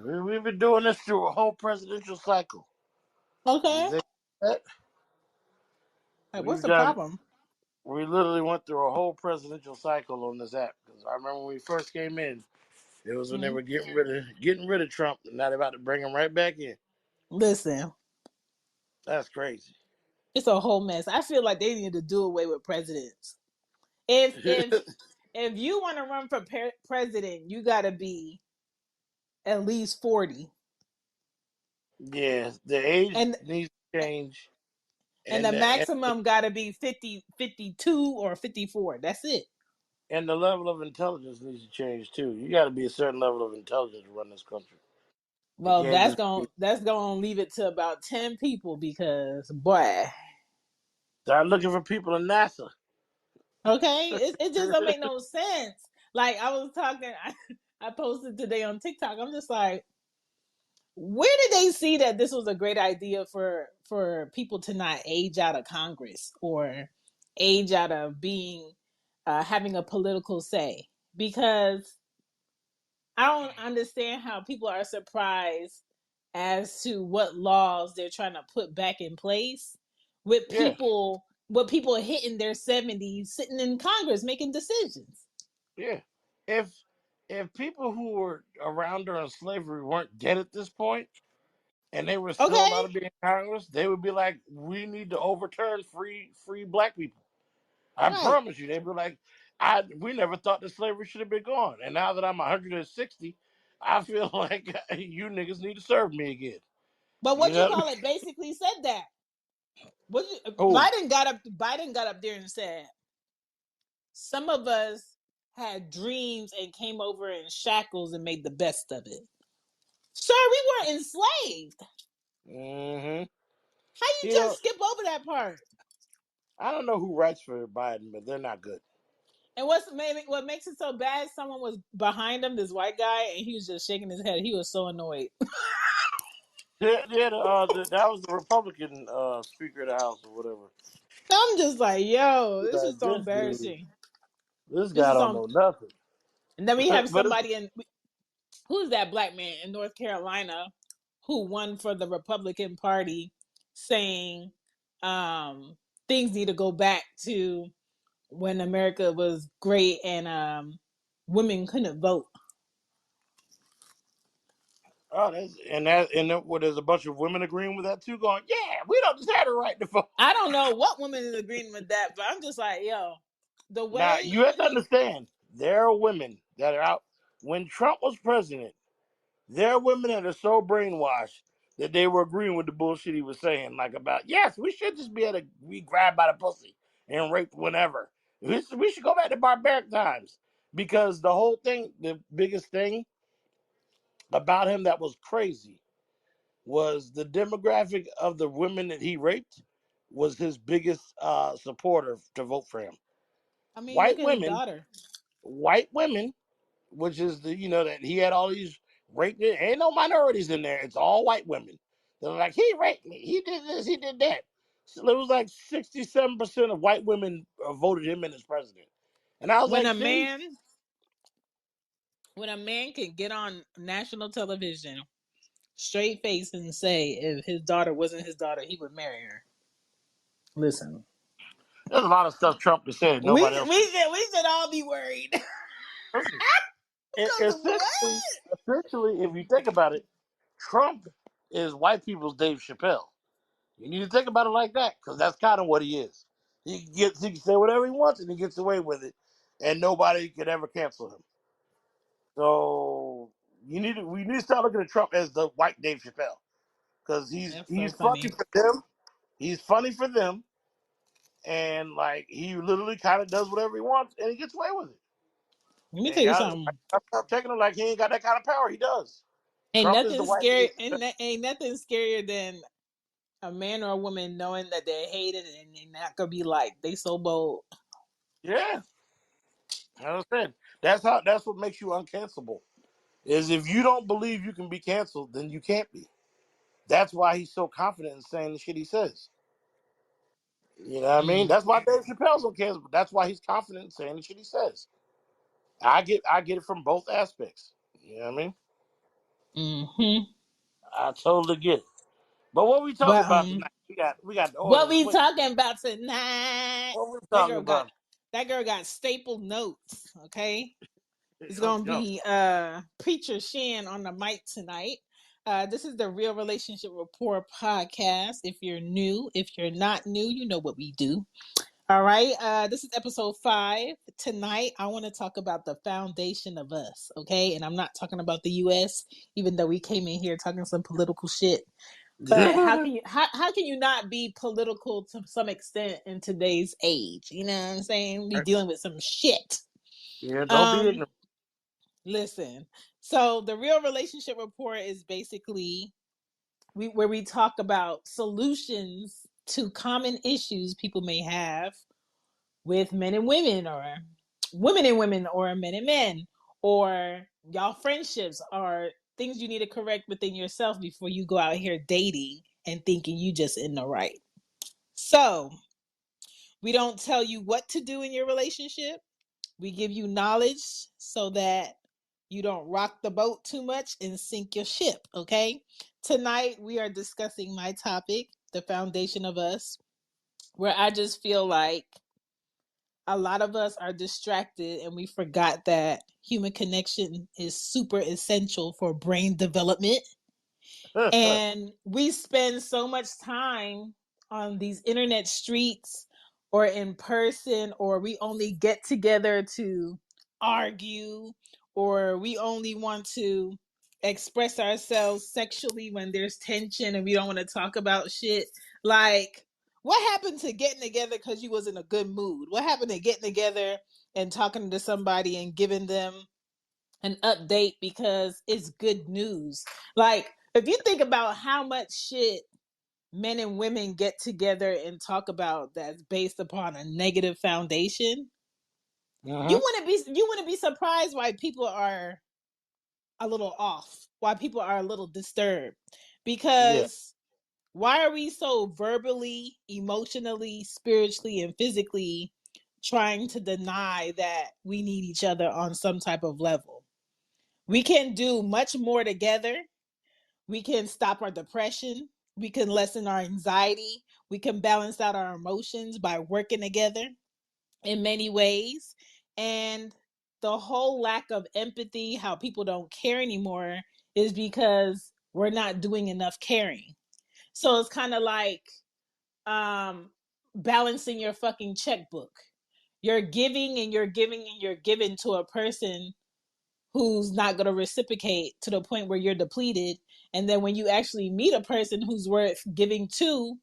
we've been doing this through a whole presidential cycle. You Okay. think that? Like, what's We've the done. problem? We literally went through a whole presidential cycle on this app. Because I remember when we first came in, it was when they Mhm. were getting rid of Trump, and now they're about to bring him right back in. Listen, That's crazy. it's a whole mess. I feel like they need to do away with presidents. If you want to run for president, you got to be at least 40, Yeah, the age and needs to change, and and the the and, maximum got to be 50, 52, or 54. That's it. and the level of intelligence needs to change too. You got to be a certain level of intelligence to run this country. It Well, can't just be that's going to leave it to about 10 people because boy, start looking for people in NASA. okay, it just don't make no sense. Like I was talking I posted today on TikTok. I'm just like, where did they see that this was a great idea for people to not age out of Congress or age out of being having a political say? Because I don't understand how people are surprised as to what laws they're trying to put back in place Yeah, with people hitting their 70s sitting in Congress making decisions. yeah. If if people who were around during slavery weren't dead at this point, and they were still Okay? allowed to be in Congress, they would be like, "We need to overturn free black people." I Right. promise you, they'd be like, "I we never thought that slavery should have been gone." And now that I'm 160, I feel like you niggas need to serve me again. But You what you know? call it basically said that. Oh, Biden got up there and said, some of us had dreams and came over in shackles and made the best of it. Sir, we were enslaved. hmm How you you know, just skip over that part? I don't know who writes for Biden, but they're not good. And what makes it so bad? Someone was behind him, this white guy, and he was just shaking his head. He was so annoyed. Yeah, yeah. That was the Republican Speaker of the House or whatever. I'm just like, yo, this is Like, so this dude, embarrassing. this This guy is don't so. know nothing. And then we have But it's, somebody in who's that black man in North Carolina who won for the Republican Party, saying things need to go back to when America was great and women couldn't vote. oh, there's a bunch of women agreeing with that too, going, "Yeah, we don't just have the right to vote." I don't know what woman is agreeing with that, but I'm just like, yo, the Now way you have to understand, there are women that are out. When Trump was president, there are women that are so brainwashed that they were agreeing with the bullshit he was saying, like about, yes, we should just be able to be grabbed by the pussy and raped whenever. We should go back to barbaric times, because the whole thing, the biggest thing about him that was crazy was the demographic of the women that he raped was his biggest supporter to vote for him. I mean, look White at his women, daughter. white women, which is that he had all these raped. Ain't no minorities in there. It's all white women. They're like, he raped me. He did this. He did that. So it was like 67% of white women voted him in as president. And I was When like, a see, man when a man can get on national television straight face and say if his daughter wasn't his daughter, he would marry her. Listen, there's a lot of stuff Trump has said we nobody else can. we should all be worried. Listen, Because essentially, if you think about it, Trump is white people's Dave Chappelle. You need to think about it like that, because that's kind of what he is. He can say whatever he wants and he gets away with it, and nobody could ever cancel him. So we need to start looking at Trump as the white Dave Chappelle, because he's that's so he's funny funny. for them. He's funny for them, and like he literally kind of does whatever he wants, and he gets away with it. Let me And tell you y'all something. stop taking him like he ain't got that kind of power. He does. Ain't Trump is the nothing white scary. Dave Chappelle. Ain't nothing scarier than a man or a woman knowing that they're hated and they're not gonna be like they so bold. Yeah, I understand. That's what makes you uncancelable. Is if you don't believe you can be canceled, then you can't be. That's why he's so confident in saying the shit he says. You know what I mean? Mm. That's why Dave Chappelle's on canceled. That's why he's confident in saying the shit he says. I get it from both aspects. You know what I mean? Mm-hmm. I totally get it. But what we talking But about tonight? We got the what audience we waiting. talking about tonight? What we That talking girl got about? that girl got stapled notes. Okay, it's Oh, gonna no. be Preacher Shan on the mic tonight. This is the Real Relationship Rapport podcast. If you're new, if you're not new, you know what we do. All right. This is episode 5. Tonight, I want to talk about the foundation of us. Okay. And I'm not talking about the US, even though we came in here talking some political shit. But how can you not be political to some extent in today's age? You know what I'm saying? We dealing with some shit. Yeah, don't be Um, ignorant. listen. So the Real Relationship Report is basically where we talk about solutions to common issues people may have with men and women, or women and women, or men and men, or y'all friendships, or things you need to correct within yourself before you go out here dating and thinking you just in the right. So we don't tell you what to do in your relationship. We give you knowledge so that you don't rock the boat too much and sink your ship. Okay, tonight we are discussing my topic, the foundation of us, where I just feel like a lot of us are distracted and we forgot that human connection is super essential for brain development. And we spend so much time on these internet streets or in person, or we only get together to argue, or we only want to express ourselves sexually when there's tension and we don't want to talk about shit. Like, what happened to getting together because you was in a good mood? What happened to getting together and talking to somebody and giving them an update because it's good news? Like, if you think about how much shit men and women get together and talk about that's based upon a negative foundation, Uh-huh. you wouldn't be surprised why people are a little off, why people are a little disturbed. Yeah. Because why are we so verbally, emotionally, spiritually, and physically trying to deny that we need each other on some type of level? We can do much more together. We can stop our depression. We can lessen our anxiety. We can balance out our emotions by working together in many ways. And the whole lack of empathy, how people don't care anymore, is because we're not doing enough caring. So it's kind of like um balancing your fucking checkbook. You're giving and you're giving and you're giving to a person who's not going to reciprocate to the point where you're depleted. And then when you actually meet a person who's worth giving to,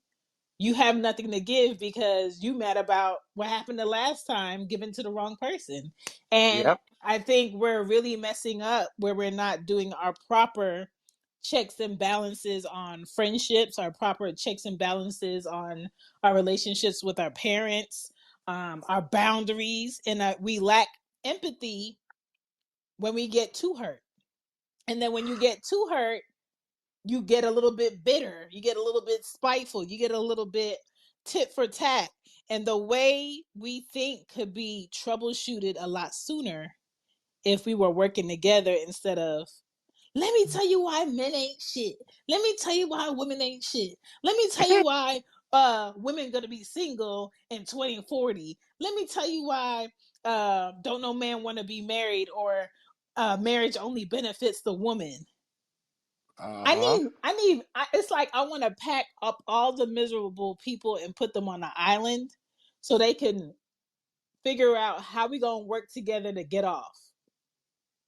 you have nothing to give because you mad about what happened the last time given to the wrong person. And Yep. I think we're really messing up where we're not doing our proper checks and balances on friendships, our proper checks and balances on our relationships with our parents, our boundaries, and we lack empathy when we get too hurt. And then when you get too hurt, you get a little bit bitter, you get a little bit spiteful, you get a little bit tit for tat. And the way we think could be troubleshooted a lot sooner if we were working together instead of, let me tell you why men ain't shit. Let me tell you why women ain't shit. Let me tell you why women gonna be single in 2040. Let me tell you why don't no man want to be married, or marriage only benefits the woman. Uh-huh. It's like I want to pack up all the miserable people and put them on an island so they can figure out how we gonna work together to get off.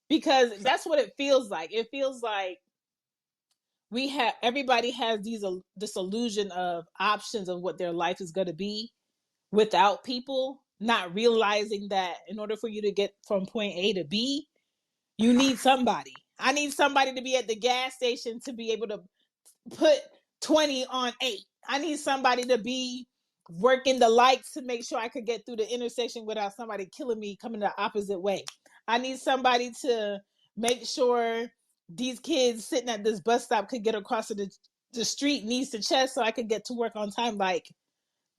Because that's what it feels like. It feels like everybody has this illusion of options of what their life is going to be without people, not realizing that in order for you to get from point A to B, you need somebody. I need somebody to be at the gas station to be able to put 20 on 8. I need somebody to be working the lights to make sure I could get through the intersection without somebody killing me coming the opposite way. I need somebody to make sure these kids sitting at this bus stop could get across the street knees to chest so I could get to work on time. Like,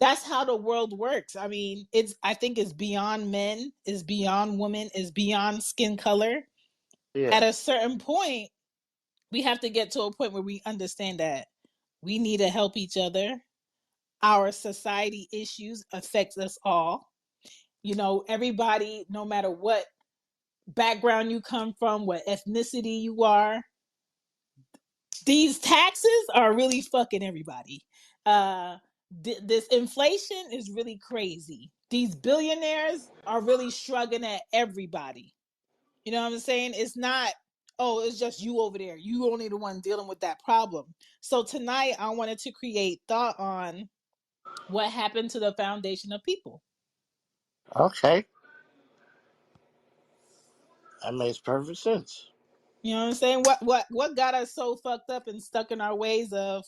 that's how the world works. I mean, I think it's beyond men, it's beyond women, it's beyond skin color. Yeah. At a certain point, We have to get to a point where we understand that we need to help each other. Our society issues affects us all. You know, everybody, no matter what background you come from, what ethnicity you are, these taxes are really fucking everybody. This inflation is really crazy. These billionaires are really shrugging at everybody. You know what I'm saying? It's not, oh, it's just you over there. You only the one dealing with that problem. So tonight I wanted to create thought on what happened to the foundation of people. Okay, that makes perfect sense. You know what I'm saying? What got us so fucked up and stuck in our ways of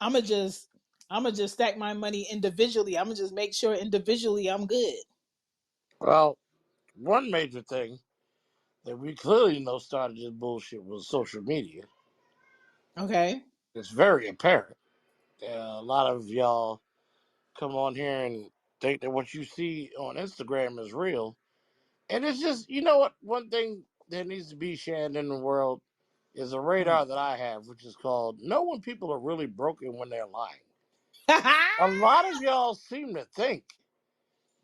I'ma just I'ma just stack my money individually. I'ma just make sure individually I'm good. Well, one major thing that we clearly know started this bullshit was social media. Okay. It's very apparent. A lot of y'all come on here and think that what you see on Instagram is real. And it's just, you know what? One thing that needs to be shared in the world is a Mm. radar that I have, which is called know when people are really broken when they're lying. A lot of y'all seem to think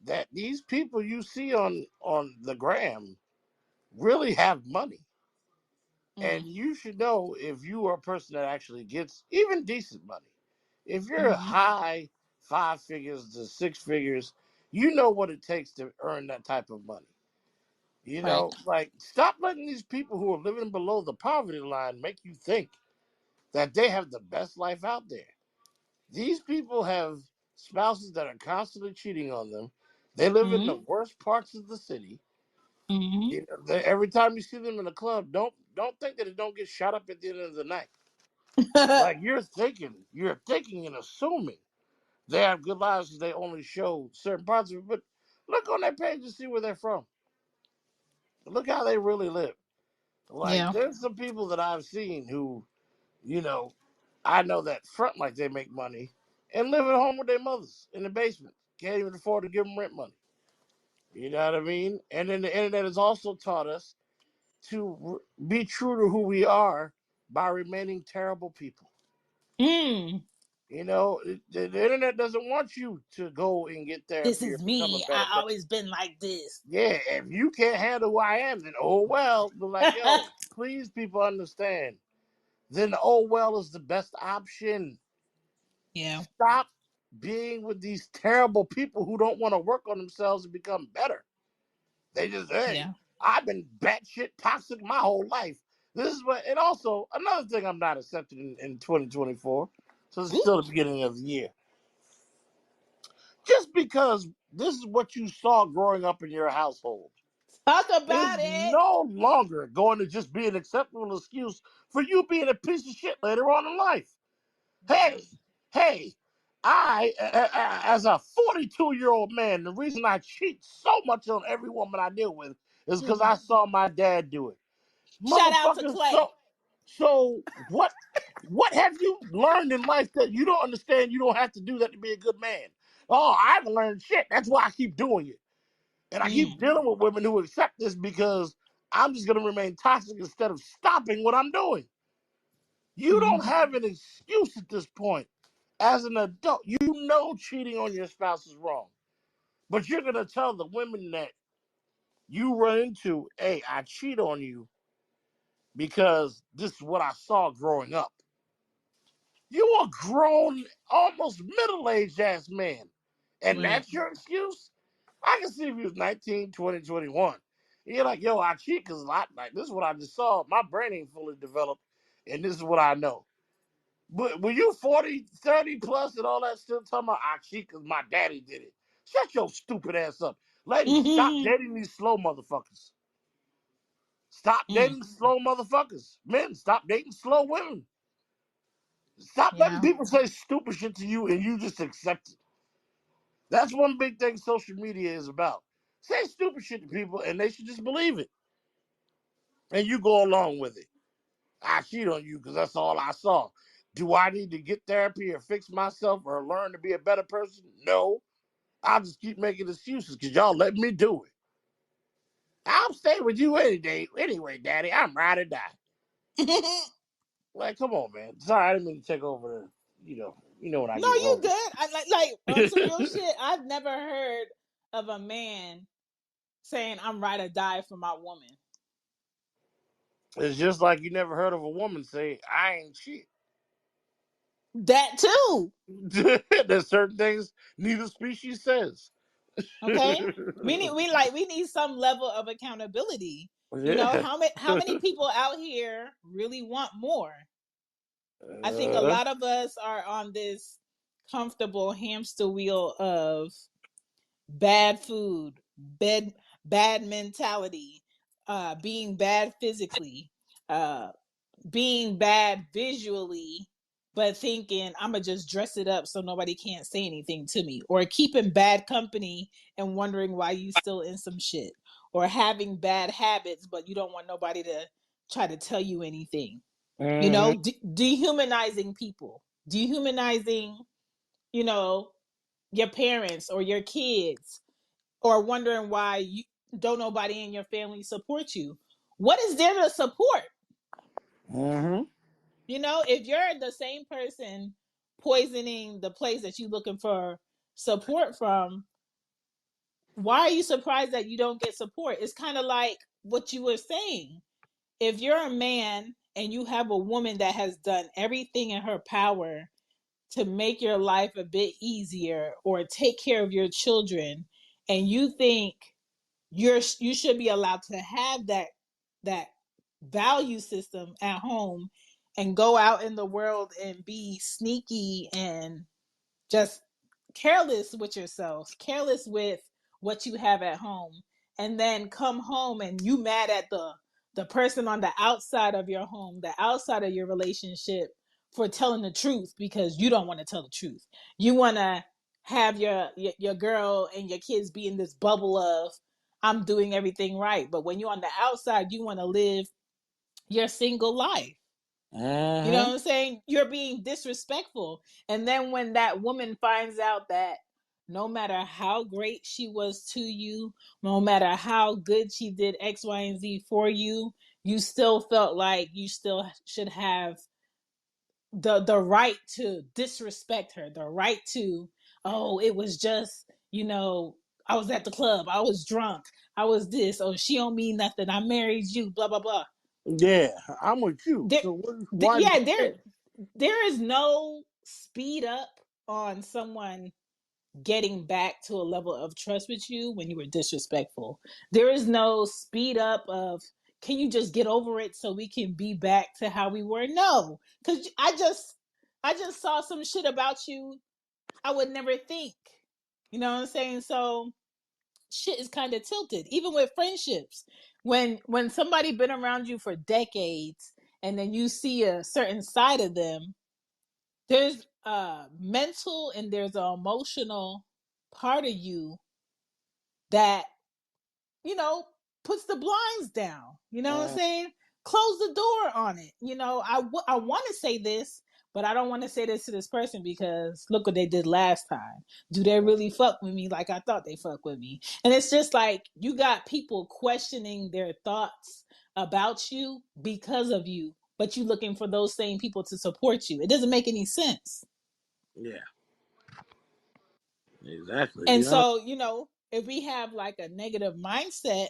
that these people you see on the gram really have money. Mm. And you should know if you are a person that actually gets even decent money. If you're Mm-hmm. high five figures to six figures, you know what it takes to earn that type of money. You Right. know, like stop letting these people who are living below the poverty line make you think that they have the best life out there. These people have spouses that are constantly cheating on them. They live in the Mm-hmm. worst parts of the city. Mm-hmm. You know, every time you see them in the club, don't think that it don't get shot up at the end of the night. Like you're thinking and assuming they have good lives because they only show certain parts of it. But look on that page and see where they're from. Look how they really live. Like Yeah. there's some people that I've seen who, you know, I know that front like they make money and live at home with their mothers in the basement. Can't even afford to give them rent money. You know what I mean? And then the internet has also taught us to be true to who we are by remaining terrible people. Mm. You know, the internet doesn't want you to go and get This therapy or is become a me. better I person. always been like this. Yeah, if you can't handle who I am, then oh well. But like, yo, please, people understand. Then oh well is the best option. Yeah. Stop being with these terrible people who don't want to work on themselves and become better. They just, hey, Yeah. I've been batshit toxic my whole life. This is what, and also another thing I'm not accepting in 2024. So it's Ooh, still the beginning of the year. Just because this is what you saw growing up in your household talk is about it. no longer going to just be an acceptable excuse for you being a piece of shit later on in life. Yeah. Hey, hey, as a 42-year-old man, the reason I cheat so much on every woman I deal with is because Mm. I saw my dad do it. Shout out to Motherfucker, Clay. so what have you learned in life that you don't understand you don't have to do that to be a good man? Oh, I haven't learned shit. That's why I keep doing it. And I keep Mm. dealing with women who accept this because I'm just gonna remain toxic instead of stopping what I'm doing. You don't Mm. have an excuse at this point. As an adult, you know cheating on your spouse is wrong. But you're gonna tell the women that you run into, hey, I cheat on you because this is what I saw growing up. You a grown, almost middle-aged ass man. And Right. that's your excuse? I can see if you was 19, 20, 21. You're like, yo, I cheat because like this is what I just saw. My brain ain't fully developed, and this is what I know. But when you 40, 30 plus and all that, still talking about I cheat because my daddy did it. Shut your stupid ass up. Ladies, stop Mm. dating these slow motherfuckers. Stop dating slow motherfuckers. Men, stop dating slow women. Stop letting Yeah. people say stupid shit to you and you just accept it. That's one big thing social media is about. Say stupid shit to people and they should just believe it. And you go along with it. I cheat on you because that's all I saw. Do I need to get therapy or fix myself or learn to be a better person? No. I'll just keep making excuses because y'all let me do it. I'll stay with you any day. Anyway, daddy, I'm ride or die. Like, come on, man. Sorry, I didn't mean to take over. You know when I No, get you rolling. good. I like on some real shit. I've never heard of a man saying I'm ride or die for my woman. It's just like you never heard of a woman say, "I ain't shit." That too. There's certain things neither species says. Okay. We need some level of accountability. You know, Yeah. how many people out here really want more? I think a Uh, lot of us are on this comfortable hamster wheel of bad food, bad mentality, being bad physically, uh, being bad visually, but thinking I'm gonna just dress it up so nobody can't say anything to me, or keeping bad company and wondering why you still in some shit, or having bad habits but you don't want nobody to try to tell you anything. You mhm. know, dehumanizing people, dehumanizing, you know, your parents or your kids, or wondering why you don't nobody in your family support you. What is there to support? Mhm. You know, if you're the same person poisoning the place that you're looking for support from, why are you surprised that you don't get support? It's kind of like what you were saying. If you're a man and you have a woman that has done everything in her power to make your life a bit easier or take care of your children, and you think you should be allowed to have that value system at home and go out in the world and be sneaky and just careless with yourself, careless with what you have at home, and then come home and you mad at the person on the outside of your home, the outside of your relationship, for telling the truth because you don't want to tell the truth. You want to have your girl and your kids be in this bubble of I'm doing everything right, but when you're on the outside, you want to live your single life. You know Mhm. what I'm saying? You're being disrespectful. And then when that woman finds out that no matter how great she was to you, no matter how good she did X, Y, and Z for you, you still felt like you still should have the right to disrespect her, the right to, oh, it was just, I was at the club, I was drunk, I was this, oh, she don't mean nothing, I married you, blah blah blah. Yeah, I'm with you. There, So why do yeah, you there care? there is no speed up on someone getting back to a level of trust with you when you were disrespectful. There is no speed up of can you just get over it so we can be back to how we were? No, because I just saw some shit about you I would never think. You know what I'm saying? So shit is kind of tilted, even with friendships. When somebody been around you for decades and then you see a certain side of them, there's a mental and there's an emotional part of you that you know puts the blinds down, you know what I'm Mhm. saying, close the door on it. I want to say this, but I don't want to say this to this person because look what they did last time. Do they really fuck with me like I thought they fuck with me? And it's just like you got people questioning their thoughts about you because of you, but you looking for those same people to support you. It doesn't make any sense. Yeah, exactly. And so, if we have like a negative mindset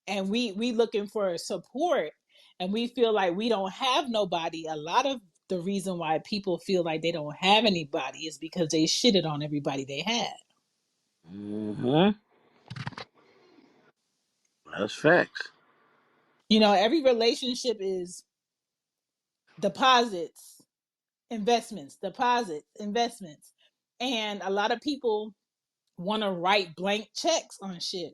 and we looking for support and we feel like we don't have nobody, a lot of the reason why people feel like they don't have anybody is because they shitted on everybody they had. Mhm. That's facts. Every relationship is deposits, investments, deposits, investments. And a lot of people want to write blank checks on shit.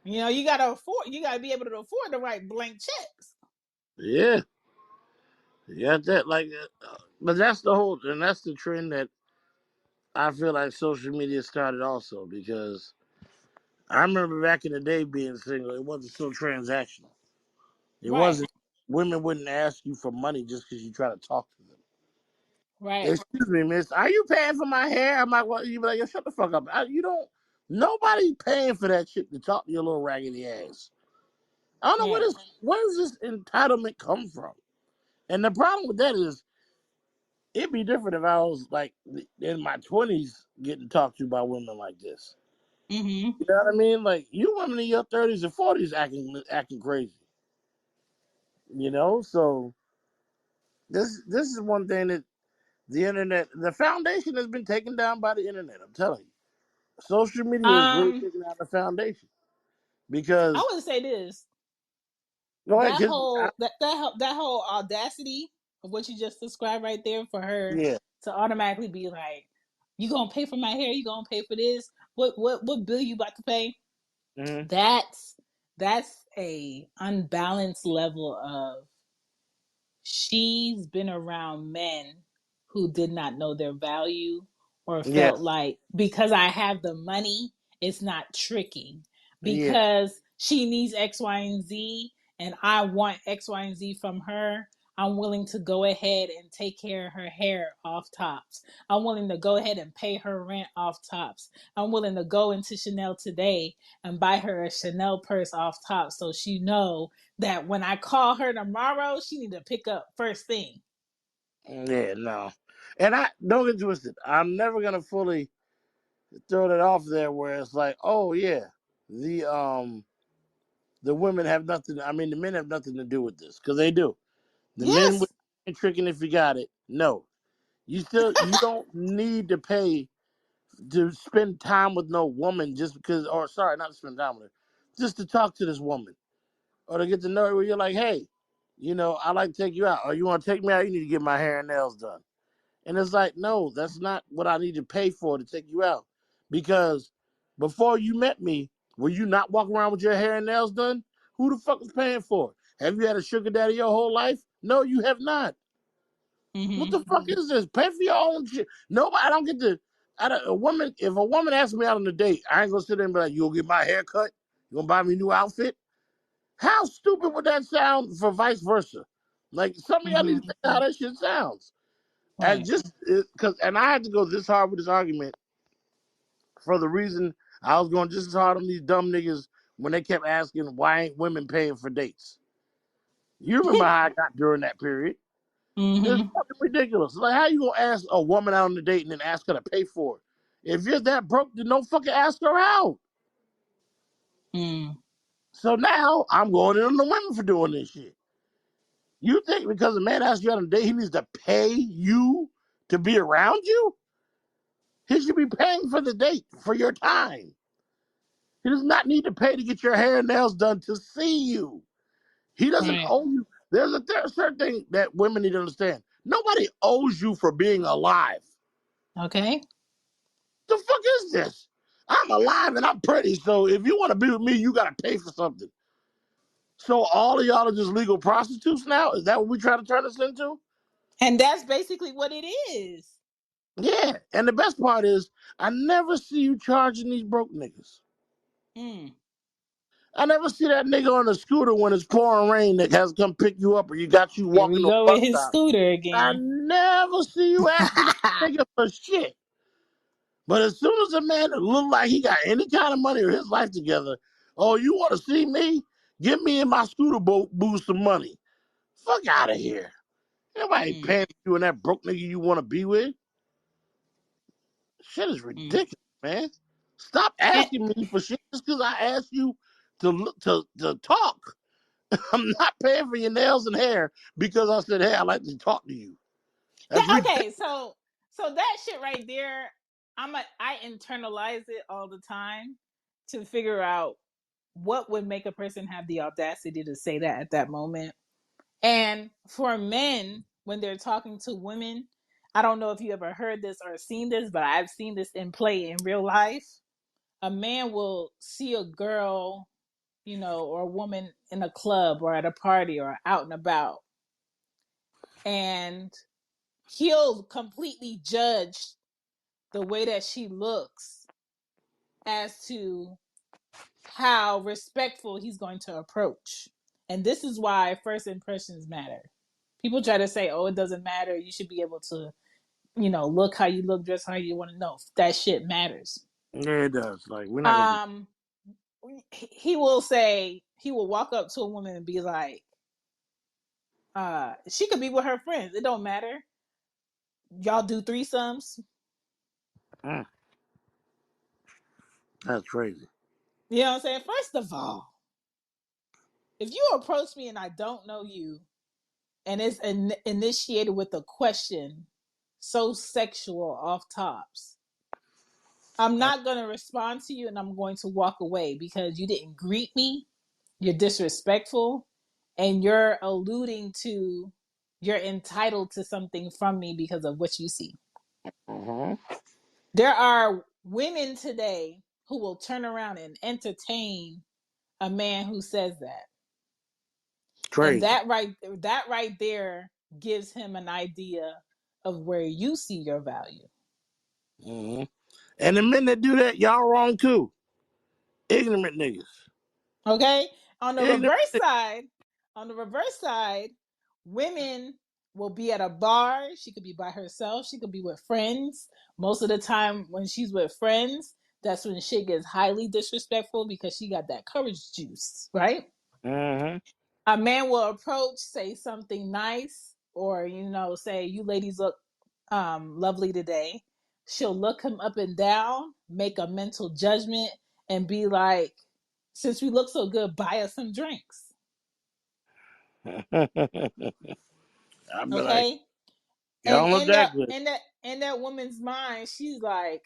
You gotta be able to afford to write blank checks. Yeah, you got that. Like, but that's the whole, and that's the trend that I feel like social media started also because I remember back in the day being single, it wasn't so transactional. It Right, wasn't. Women wouldn't ask you for money just because you try to talk to them. right. Excuse me, miss. Are you paying for my hair? I'm like, well, you be like, yo, shut the fuck up. You don't. Nobody paying for that shit to talk to your little raggedy ass. I don't know Yeah. where does this entitlement come from? And the problem with that is, it'd be different if I was like in my 20s getting talked to by women like this. Mm-hmm. You know what I mean? Like, you women in your 30s and 40s acting crazy. You know, so this is one thing that the internet, the foundation has been taken down by the internet. I'm telling you, social media is really Um, taking down the foundation I because would say this. go ahead, That cause whole that whole audacity of what you just described right there for her yeah, to automatically be like, "You gonna pay for my hair? You gonna pay for this? What bill you about to pay?" mm-hmm. That's a unbalanced level of she's been around men who did not know their value or Yeah, felt like because I have the money, it's not tricking. yeah, Because she needs X, Y, and Z, and I want X, Y, and Z from her, I'm willing to go ahead and take care of her hair off tops. I'm willing to go ahead and pay her rent off tops. I'm willing to go into Chanel today and buy her a Chanel purse off top so she know that when I call her tomorrow, she need to pick up first thing. yeah. No, and I don't get twisted. I'm never gonna fully throw that off there where it's like, oh yeah, the um the women have nothing. I mean, the men have nothing to do with this because they do. The men with Yes. tricking if you got it. No, you don't need to pay to spend time with no woman just because, or sorry, not to spend time with her, just to talk to this woman or to get to know her. Where you're like, hey, I like to take you out, or you want to take me out. You need to get my hair and nails done. And it's like, no, that's not what I need to pay for to take you out. Because before you met me, were you not walking around with your hair and nails done? Who the fuck was paying for it? Have you had a sugar daddy your whole life? No, you have not. What Mm-hmm. the fuck is this? Pay for your own shit. Nobody, I don't get to. If a woman asks me out on a date, I ain't gonna sit there and be like, "You gonna get my hair cut? You gonna buy me a new outfit?" How stupid would that sound for vice versa? Like, some of y'all need Mm-hmm. to think how that shit sounds. And Right. just because, and I had to go this hard with this argument for the reason I was going just as hard on these dumb niggas when they kept asking why ain't women paying for dates. You remember how I got during that period? It's Mm-hmm. fucking ridiculous. Like, how you gonna ask a woman out on a date and then ask her to pay for it? If you're that broke, then don't fucking ask her out. Mm. So now I'm going in on the women for doing this shit. You think because a man asks you out on a date, he needs to pay you to be around you? He should be paying for the date, for your time. He does not need to pay to get your hair and nails done to see you. He doesn't Right. owe you. There's a certain thing that women need to understand. Nobody owes you for being alive. Okay. The fuck is this? I'm alive and I'm pretty, so if you want to be with me, you gotta pay for something. So all of y'all are just legal prostitutes now? Is that what we try to turn this into? And that's basically what it is. Yeah. And the best part is, I never see you charging these broke niggas. Mm. I never see that nigga on a scooter when it's pouring rain that has to come pick you up or you got you Here walking we to a go bus with his stop. scooter I again. never see you asking that nigga for shit. But as soon as a man that look like he got any kind of money or his life together, oh, you want to see me? Give me in my scooter boat boost some money. Fuck out of here. Nobody Mm. paying you and that broke nigga you want to be with. Shit is Mm. ridiculous, man. Stop And, asking me for shit just because I asked you to look to talk. I'm not paying for your nails and hair because I said, hey, I like to talk to you. That's ridiculous. okay, so that shit right there, I internalize it all the time to figure out what would make a person have the audacity to say that at that moment. And for men, when they're talking to women, I don't know if you ever heard this or seen this, but I've seen this in play in real life. A man will see a girl, or a woman in a club or at a party or out and about, and he'll completely judge the way that she looks as to how respectful he's going to approach. And this is why first impressions matter. People try to say, oh, it doesn't matter. You should be able to, look how you look, dress how you want to know. That shit matters. Yeah, it does. Like, we're not going to do Um, he will say, he will walk up to a woman and be like, she could be with her friends. It don't matter. Y'all do threesomes. Mm, that's crazy. You know what I'm saying? First of all, if you approach me and I don't know you, and it's initiated with a question so sexual off tops, I'm not going to respond to you and I'm going to walk away because you didn't greet me. You're disrespectful and you're alluding to you're entitled to something from me because of what you see. Mm-hmm. There are women today who will turn around and entertain a man who says that. And Crazy. that right there gives him an idea of where you see your value. Mm-hmm. And the men that do that, y'all wrong too. Ignorant niggas. Okay? On the Ignorant. reverse side, on the reverse side, women will be at a bar. She could be by herself. She could be with friends. Most of the time, when she's with friends, that's when shit gets highly disrespectful because she got that courage juice, right? Mm-hmm. A man will approach, say something nice, or say, "You ladies look lovely today." She'll look him up and down, make a mental judgment, and be like, "Since we look so good, buy us some drinks." I'd be like, Okay? y'all And don't look in that that good. in that in that woman's mind, she's like,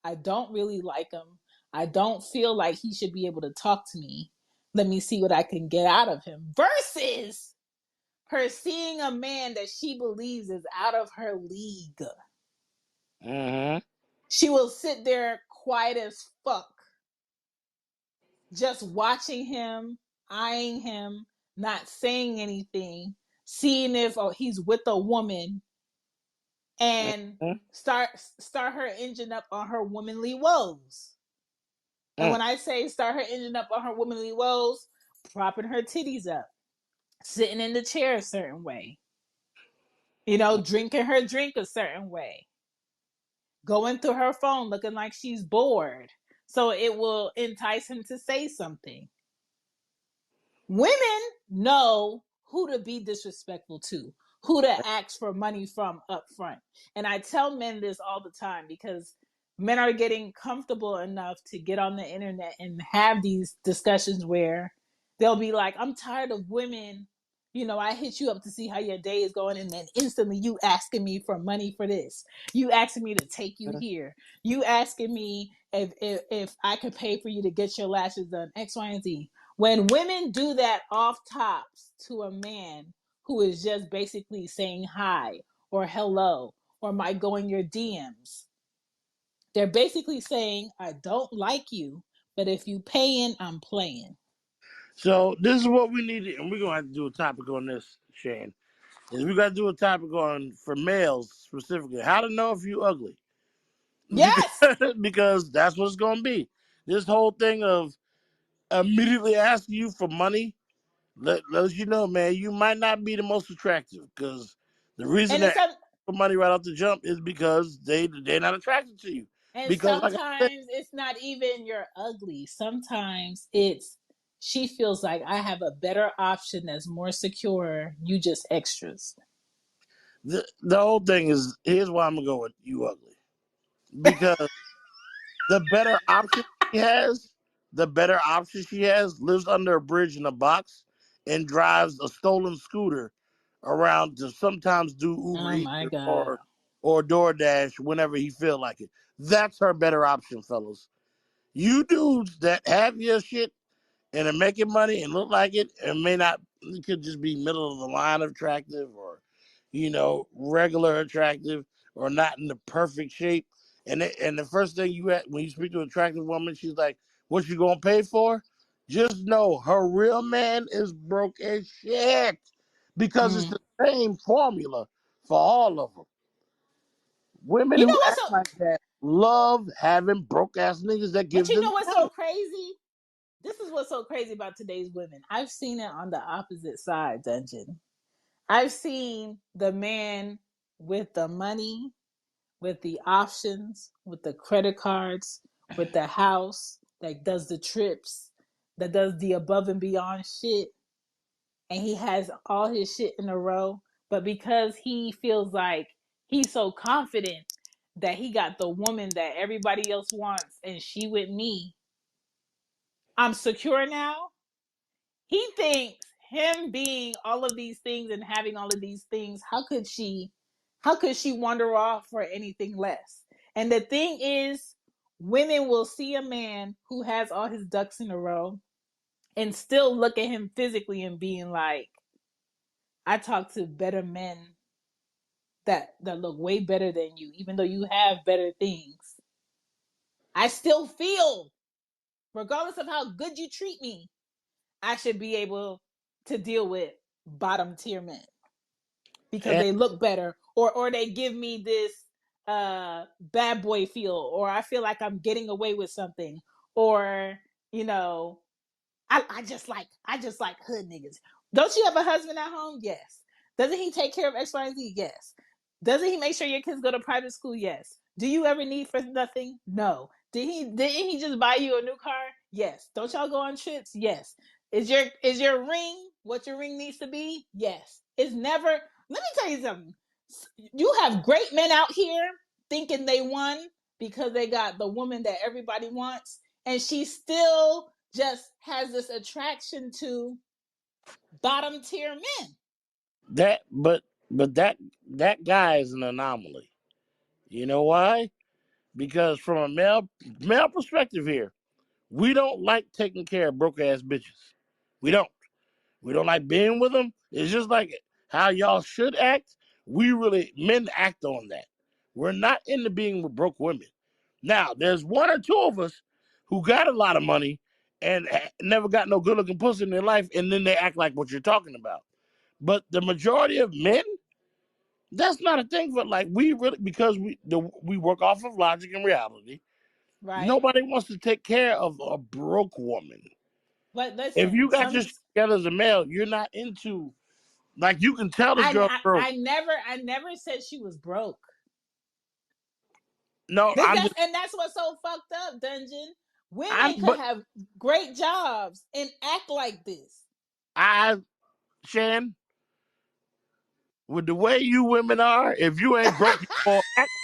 "I don't really like him. I don't feel like he should be able to talk to me. Let me see what I can get out of him." Versus her seeing a man that she believes is out of her league. Mm-hmm. She will sit there quiet as fuck, just watching him, eyeing him, not saying anything, seeing if he's with a woman, and Mm-hmm. start her engine up on her womanly woes. And when I say start her engine up on her womanly woes, propping her titties up, sitting in the chair a certain way, drinking her drink a certain way, going through her phone looking like she's bored. So it will entice him to say something. Women know who to be disrespectful to, who to ask for money from up front. And I tell men this all the time because men are getting comfortable enough to get on the internet and have these discussions where they'll be like, "I'm tired of women. I hit you up to see how your day is going, and then instantly you asking me for money for this. You asking me to take you here. You asking me if I could pay for you to get your lashes done, X, Y, and Z." When women do that off tops to a man who is just basically saying hi or hello or might go in your DMs, they're basically saying, "I don't like you, but if you paying, I'm playing." So this is what we need, and we're gonna have to do a topic on this, Shane. Is we gotta do a topic on for males specifically, how to know if you ugly. Because Yes. because that's what it's gonna be. This whole thing of immediately asking you for money, let you know, man, you might not be the most attractive. Because the reason And they're it's asking for money right off the jump is because they're not attracted to you. and Because like I said, sometimes it's not even you're ugly. Sometimes it's she feels like I have a better option that's more secure. You just extras. the whole thing is here's why I'm gonna go with you ugly. Because the better option she has, the better option she has lives under a bridge in a box and drives a stolen scooter around to sometimes do Uber Oh Eats my god. or DoorDash whenever he feel like it. That's her better option, fellas. You dudes that have your shit and are making money and look like it and may not, it could just be middle of the line attractive or regular attractive or not in the perfect shape. And the first thing when you speak to an attractive woman, she's like, "What you gonna pay for?" Just know her real man is broke as shit because it's Mm. the same formula for all of them. Women You who know what's act so like that love having broke ass niggas that but give you them know what's so money. crazy? This is what's so crazy about today's women. I've seen it on the opposite side, Dungeon. I've seen the man with the money, with the options, with the credit cards, with the house that does the trips, that does the above and beyond shit, and he has all his shit in a row, but because he feels like he's so confident that he got the woman that everybody else wants and she with me, I'm secure now. He thinks him being all of these things and having all of these things, how could she wander off for anything less? And the thing is, women will see a man who has all his ducks in a row and still look at him physically and being like, I talk to better men that look way better than you, even though you have better things. I still feel, regardless of how good you treat me, I should be able to deal with bottom tier men because And they look better, or they give me this bad boy feel, or I feel like I'm getting away with something, or you know, I just like hood niggas. Don't you have a husband at home? Yes. Doesn't he take care of X, Y, and Z? Yes. Doesn't he make sure your kids go to private school? Yes. Do you ever need for nothing? No. Didn't he just buy you a new car? Yes. Don't y'all go on trips? Yes. Is your ring what your ring needs to be? Yes. It's never. Let me tell you something. You have great men out here thinking they won because they got the woman that everybody wants, and she still just has this attraction to bottom tier men. that, but that guy is an anomaly. You know why? Because from a male perspective here, we don't like taking care of broke ass bitches. We don't. We don't like being with them. It's just like how y'all should act. Men act on that. We're not into being with broke women. Now, there's one or two of us who got a lot of money and never got no good looking pussy in their life, and then they act like what you're talking about. But the majority of men, that's not a thing. For like we really, because we work off of logic and reality. Right? Nobody wants to take care of a broke woman. But If listen, you got your shit together as a male, you're not into, like, you can tell this girl's I, broke. I I never said she was broke. No, This that's and that's what's so fucked up, Dungeon. Women could but have great jobs and act like this. I, Shan, with the way you women are, if you ain't broke,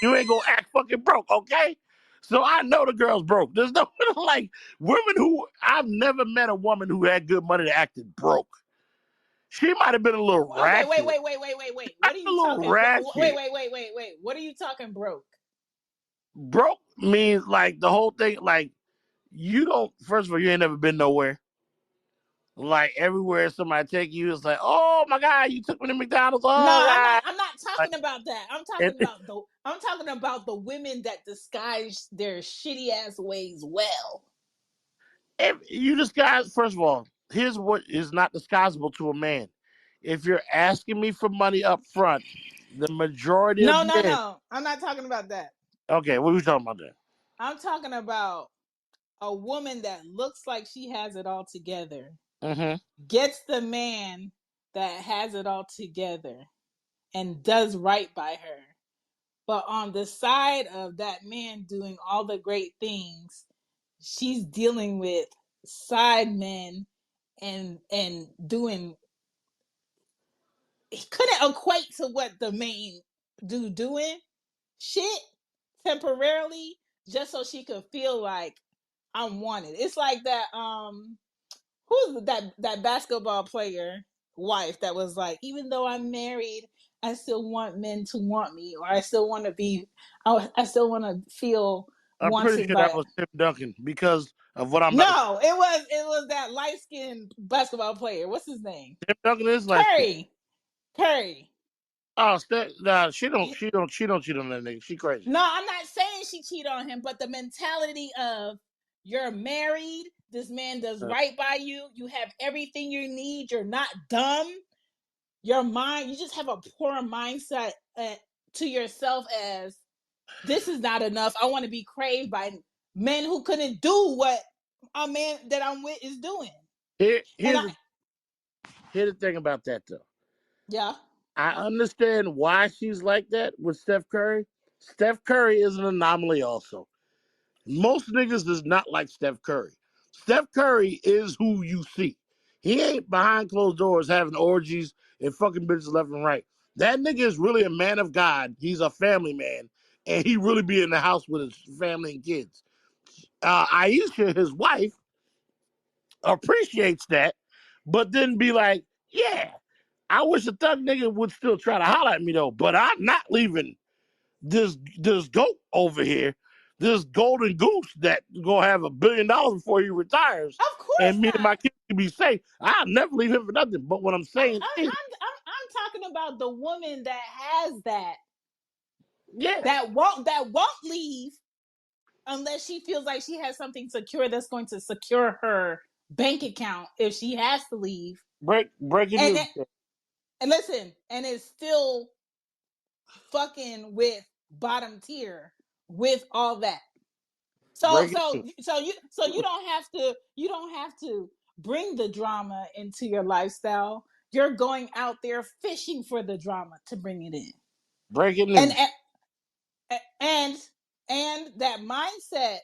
you ain't gonna act fucking broke, okay? So I know the girl's broke. There's no like women who I've never met a woman who had good money that acted broke. She might have been a little Okay, wait, ratchet. wait, wait, wait, wait, wait. What are A you little talking? Wait, ratchet. wait, wait, wait, wait. What are you talking broke? Broke means like the whole thing, like you don't, first of all, you ain't never been nowhere. Like everywhere somebody take you, it's like, oh my God, you took me to McDonald's. No, Oh God. I'm not Like, talking about that. and I'm talking about the women that disguise their shitty ass ways well. if you disguise, first of all, here's what is not disguisable to a man. If you're asking me for money up front, the majority of No, no, men, no. I'm not talking about that. okay, what are we talking about there? I'm talking about a woman that looks like she has it all together, Mm-hmm. gets the man that has it all together and does right by her. But on the side of that man doing all the great things, she's dealing with side men and doing, he couldn't equate to what the main dude doing shit temporarily just so she could feel like I'm wanted. It's like that who's that basketball player wife that was like, even though I'm married, I still want men to want me, or I still want to be, I still want to feel I'm pretty wanted sure that by. was Tim Duncan because of what I'm about to say. No, it was that light skinned basketball player. What's his name? Tim Duncan is light skinned. Curry. Curry. Oh, nah, she don't cheat on that nigga. She crazy. No, I'm not saying she cheated on him, but the mentality of you're married, this man does Uh, right by you, you have everything you need, you're not dumb. Your mind, you just have a poor mindset to yourself as this is not enough. I want to be craved by men who couldn't do what a man that I'm with is doing. here, And here's the here's the thing about that though. yeah, I understand why she's like that with Steph Curry. Steph Curry is an anomaly also. Most niggas does not like Steph Curry. Steph Curry is who you see. He ain't behind closed doors having orgies and fucking bitches left and right. That nigga is really a man of God. He's a family man, and he really be in the house with his family and kids. Aisha, his wife, appreciates that, but then be like, yeah, I wish a thug nigga would still try to holler at me though, but I'm not leaving this goat over here, this golden goose that gonna have $1 billion before he retires, Of course and me and not. my kids can be safe. I'll never leave him for nothing. But what I'm saying is, I'm talking about the woman that has that yeah, that won't leave unless she feels like she has something secure that's going to secure her bank account if she has to leave. breaking And news, and listen, and it's still fucking with bottom tier with all that. So breaking so news. so you don't have to bring the drama into your lifestyle. You're going out there fishing for the drama to bring it in. Breaking And news. and and that mindset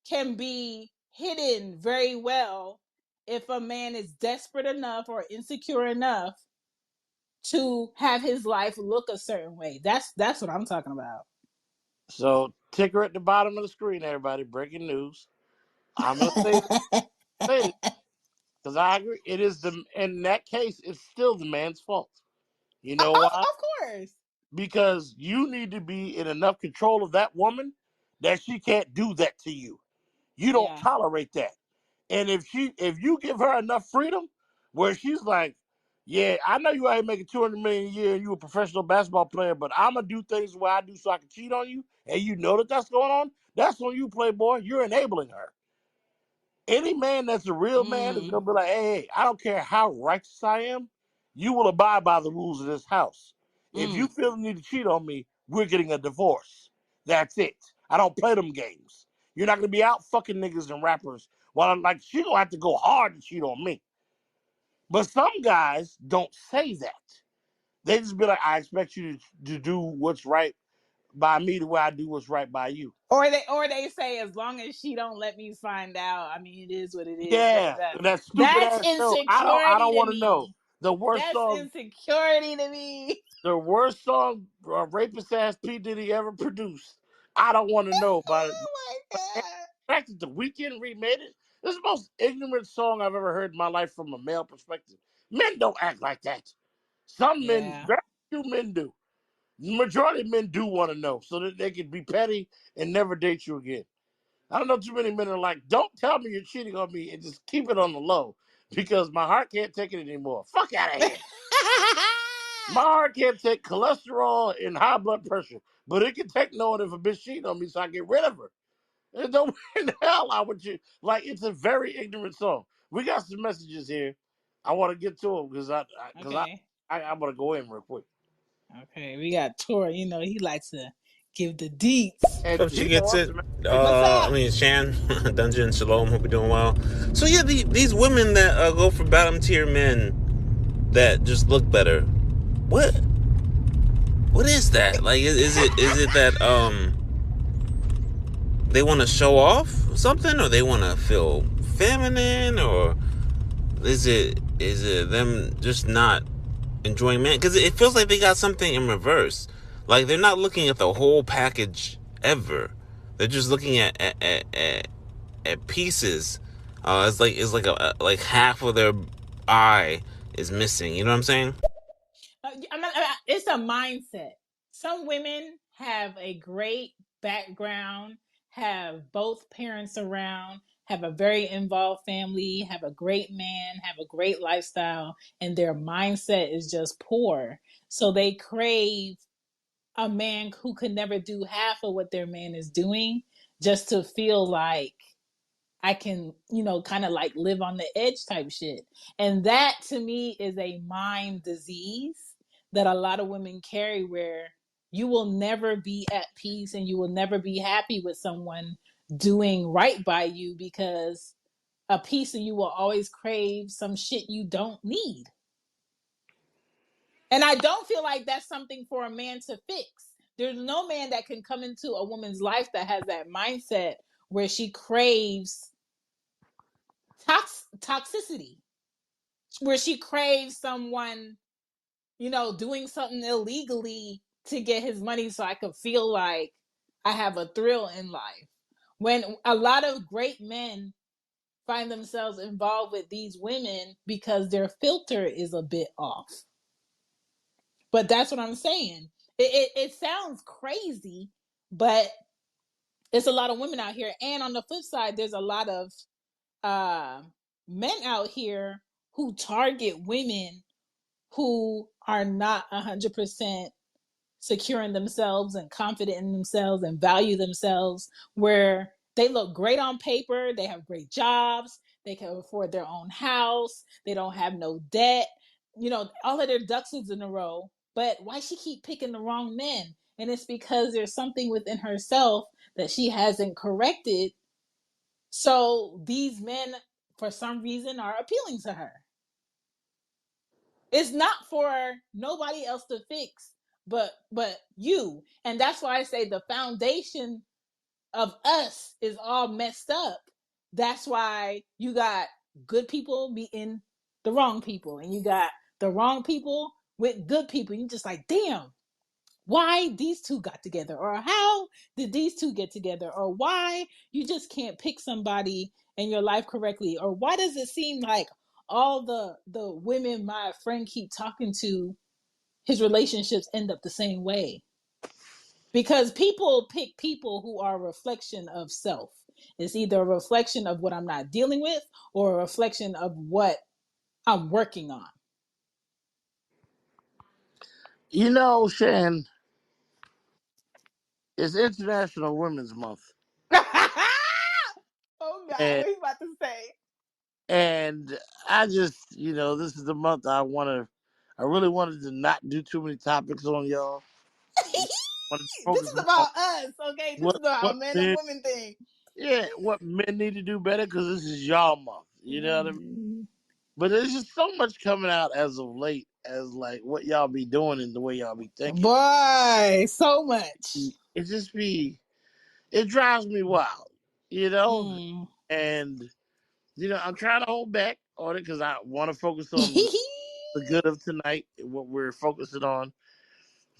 can be hidden very well if a man is desperate enough or insecure enough to have his life look a certain way. That's what I'm talking about. So ticker at the bottom of the screen, everybody. Breaking news. I'm gonna say this because I agree. It is in that case, it's still the man's fault. You know why? Of course. Because you need to be in enough control of that woman that she can't do that to you. You don't Yeah. tolerate that. And if you give her enough freedom where she's like, yeah, I know you out here making 200 million a year and you a professional basketball player, but I'm gonna do things the way I do so I can cheat on you, and you know that that's going on. That's on you, Playboy. You're enabling her. Any man that's a real man is Mm, gonna be like, hey, I don't care how righteous I am, you will abide by the rules of this house. If you mm. feel the need to cheat on me, we're getting a divorce. That's it. I don't play them games. You're not gonna be out fucking niggas and rappers while I'm like, she gonna have to go hard to cheat on me. But some guys don't say that. They just be like, I expect you to do what's right by me the way I do what's right by you. Or they say as long as she don't let me find out, I mean it is what it is. Da, da, Yeah, da. that stupid That's ass show. I insecurity don't to want to know. me. The worst That's song insecurity to me. the worst song rapist ass P Diddy ever produced. I don't want to know about it. Oh my The god. fact that the weekend remade it, this is the most ignorant song I've ever heard in my life from a male perspective. Men don't act like that. Some men, Yeah. very few men do. The majority of men do want to know so that they can be petty and never date you again. I don't know too many men are like, don't tell me you're cheating on me and just keep it on the low because my heart can't take it anymore. Fuck out of here. My heart can't take cholesterol and high blood pressure, but it can take knowing if a bitch cheating on me so I get rid of her. It don't in the hell I would you like. It's a very ignorant song. We got some messages here. I want to get to them because Okay. I want to go in real quick. Okay. We got Tori. You know, he likes to give the deets. And Hope she he know gets I'm it. dramatic. What's I up? mean, Shan, Dungeon, Shalom. Hope you're doing well. So yeah, these women that go for bottom tier men that just look better. What? What is that? Like, is it that they want to show off something, or they want to feel feminine, or is it them just not enjoying man? Because it feels like they got something in reverse. Like they're not looking at the whole package ever. They're just looking at pieces. It's like like half of their eye is missing. You know what I'm saying? It's a mindset. Some women have a great background, have both parents around, have a very involved family, have a great man, have a great lifestyle, and their mindset is just poor. So they crave a man who could never do half of what their man is doing just to feel like I can, kind of like live on the edge type shit. And that to me is a mind disease that a lot of women carry where you will never be at peace and you will never be happy with someone doing right by you because a piece of you will always crave some shit you don't need. And I don't feel like that's something for a man to fix. There's no man that can come into a woman's life that has that mindset where she craves toxicity, where she craves someone, doing something illegally to get his money so I could feel like I have a thrill in life. When a lot of great men find themselves involved with these women because their filter is a bit off. But that's what I'm saying. It sounds crazy, but it's a lot of women out here. And on the flip side, there's a lot of men out here who target women who are not 100% secure in themselves and confident in themselves and value themselves, where they look great on paper, they have great jobs, they can afford their own house, they don't have no debt, all of their ducks is in a row. But why she keep picking the wrong men? And it's because there's something within herself that she hasn't corrected. So these men, for some reason, are appealing to her. It's not for nobody else to fix but you. And that's why I say the foundation of us is all messed up. That's why you got good people meeting the wrong people, and you got the wrong people with good people. You just like, damn, why these two got together, or how did these two get together, or why you just can't pick somebody in your life correctly, or why does it seem like all the women my friend keep talking to, his relationships end up the same way? Because people pick people who are a reflection of self. It's either a reflection of what I'm not dealing with or a reflection of what I'm working on. Shan, it's International Women's Month. Oh God, And what are you about to say? and I just, this is the month I really wanted to not do too many topics on y'all. Wanted to This focus is more on about us, okay? This what is our what man and men woman thing. what men need to do better, because this is y'all month. You know what I mean? Mm. But there's just so much coming out as of late, as like what y'all be doing and the way y'all be thinking. Boy, so much. It just it drives me wild, you know. Mm. And I'm trying to hold back on it because I want to focus on the good of tonight and what we're focusing on.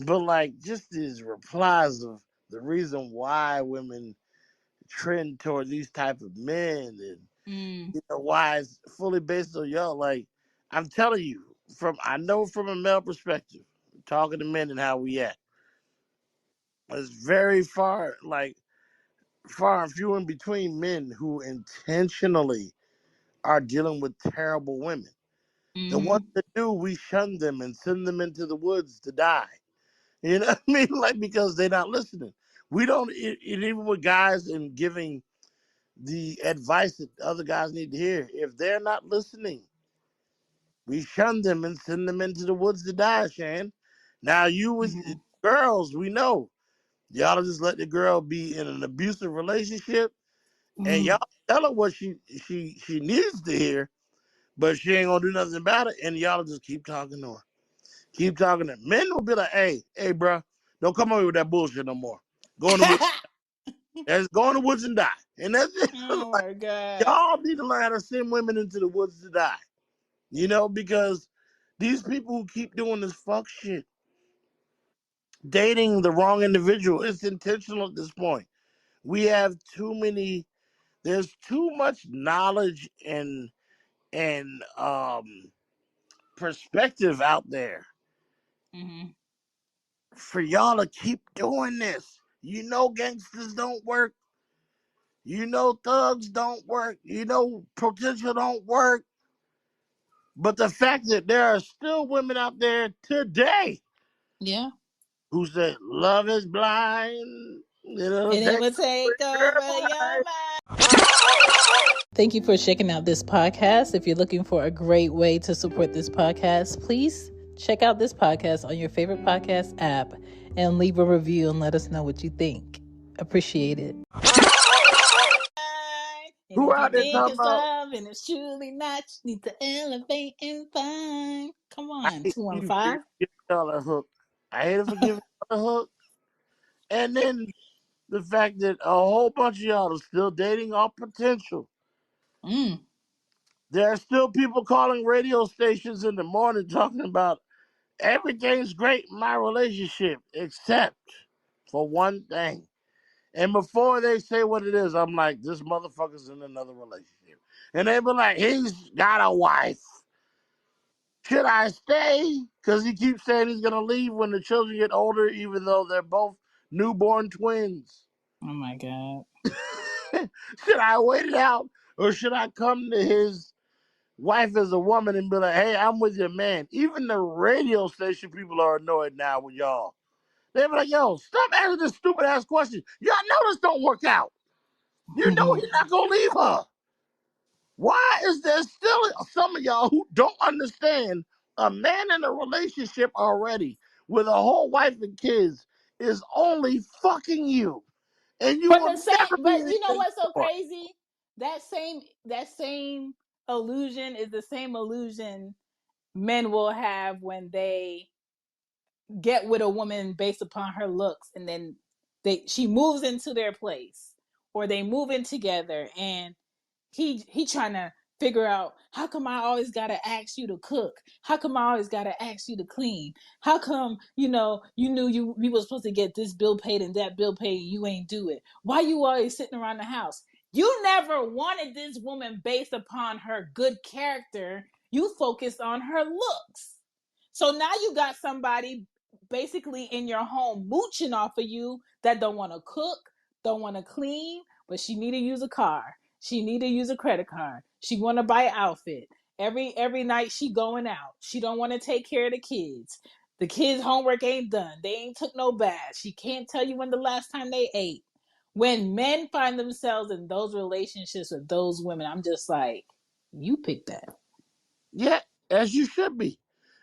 But like just these replies of the reason why women trend toward these type of men, and Mm. why it's fully based on y'all. Like I'm telling you, I know from a male perspective, talking to men and how we act, it's very far and few in between men who intentionally are dealing with terrible women. The ones Mm-hmm. that do, we shun them and send them into the woods to die. You know what I mean? Like, because they're not listening. We don't, even with guys and giving the advice that other guys need to hear, if they're not listening, we shun them and send them into the woods to die, Shan. Now, you with Mm-hmm. girls, we know. Y'all just let the girl be in an abusive relationship, and Mm. y'all tell her what she needs to hear, but she ain't gonna do nothing about it, and y'all just keep talking to her. Keep talking to her. Men will be like, hey, bro, don't come over with that bullshit no more. Go in the woods. Go in the woods and die. And that's it. Oh Like, my God. y'all need to learn how to send women into the woods to die. Because these people who keep doing this fuck shit, dating the wrong individual, it's intentional at this point. We have there's too much knowledge and perspective out there Mm-hmm. for y'all to keep doing this. Gangsters don't work. Thugs don't work. Potential don't work. But the fact that there are still women out there today Yeah. who say love is blind, It take will take your over your life. mind. Thank you for checking out this podcast. If you're looking for a great way to support this podcast, please check out this podcast on your favorite podcast app and leave a review and let us know what you think. Appreciate it. And Who if you out there think talking it's about, love and it's truly not, you need to elevate and find. Come I on, hate you 215. for giving y'all a hook. I hate it for giving y'all a hook. And then the fact that a whole bunch of y'all are still dating off potential. Mm. There are still people calling radio stations in the morning talking about everything's great in my relationship, except for one thing. And before they say what it is, I'm like, this motherfucker's in another relationship. And they be like, he's got a wife. Should I stay? Because he keeps saying he's going to leave when the children get older, even though they're both newborn twins. Oh my God. Should I wait it out? Or should I come to his wife as a woman and be like, hey, I'm with your man? Even the radio station people are annoyed now with y'all. They be like, yo, stop asking this stupid ass question. Y'all know this don't work out. You know he's not going to leave her. Why is there still some of y'all who don't understand a man in a relationship already with a whole wife and kids is only fucking you, and you But will the same, never be but you know anything what's so more. crazy? That same illusion is the same illusion men will have when they get with a woman based upon her looks, and then she moves into their place, or they move in together, and he trying to figure out, how come I always gotta ask you to cook? How come I always gotta ask you to clean? How come, you knew we was supposed to get this bill paid and that bill paid and you ain't do it? Why you always sitting around the house? You never wanted this woman based upon her good character. You focused on her looks. So now you got somebody basically in your home mooching off of you that don't want to cook, don't want to clean, but she need to use a car. She need to use a credit card. She want to buy an outfit. Every night she going out. She don't want to take care of the kids. The kids' homework ain't done. They ain't took no bath. She can't tell you when the last time they ate. When men find themselves in those relationships with those women, I'm just like, you pick that. Yeah, as you should be,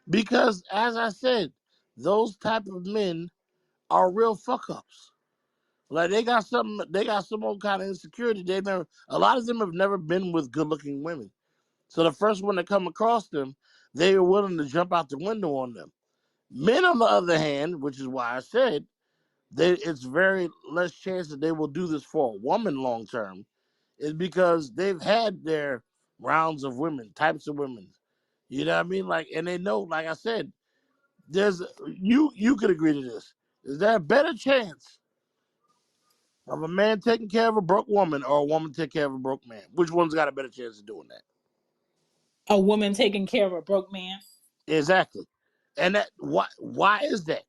because as I said, those type of men are real fuck ups. Like they got something, they got some old kind of insecurity. They never, a lot of them have never been with good looking women. So the first one to come across them, they are willing to jump out the window on them. Men, on the other hand, which is why I said it's very less chance that they will do this for a woman long term, is because they've had their rounds of women, types of women. You know what I mean? Like, and they know, like I said, there's you could agree to this. Is there a better chance of a man taking care of a broke woman or a woman taking care of a broke man? Which one's got a better chance of doing that? A woman taking care of a broke man. Exactly. And that why is that?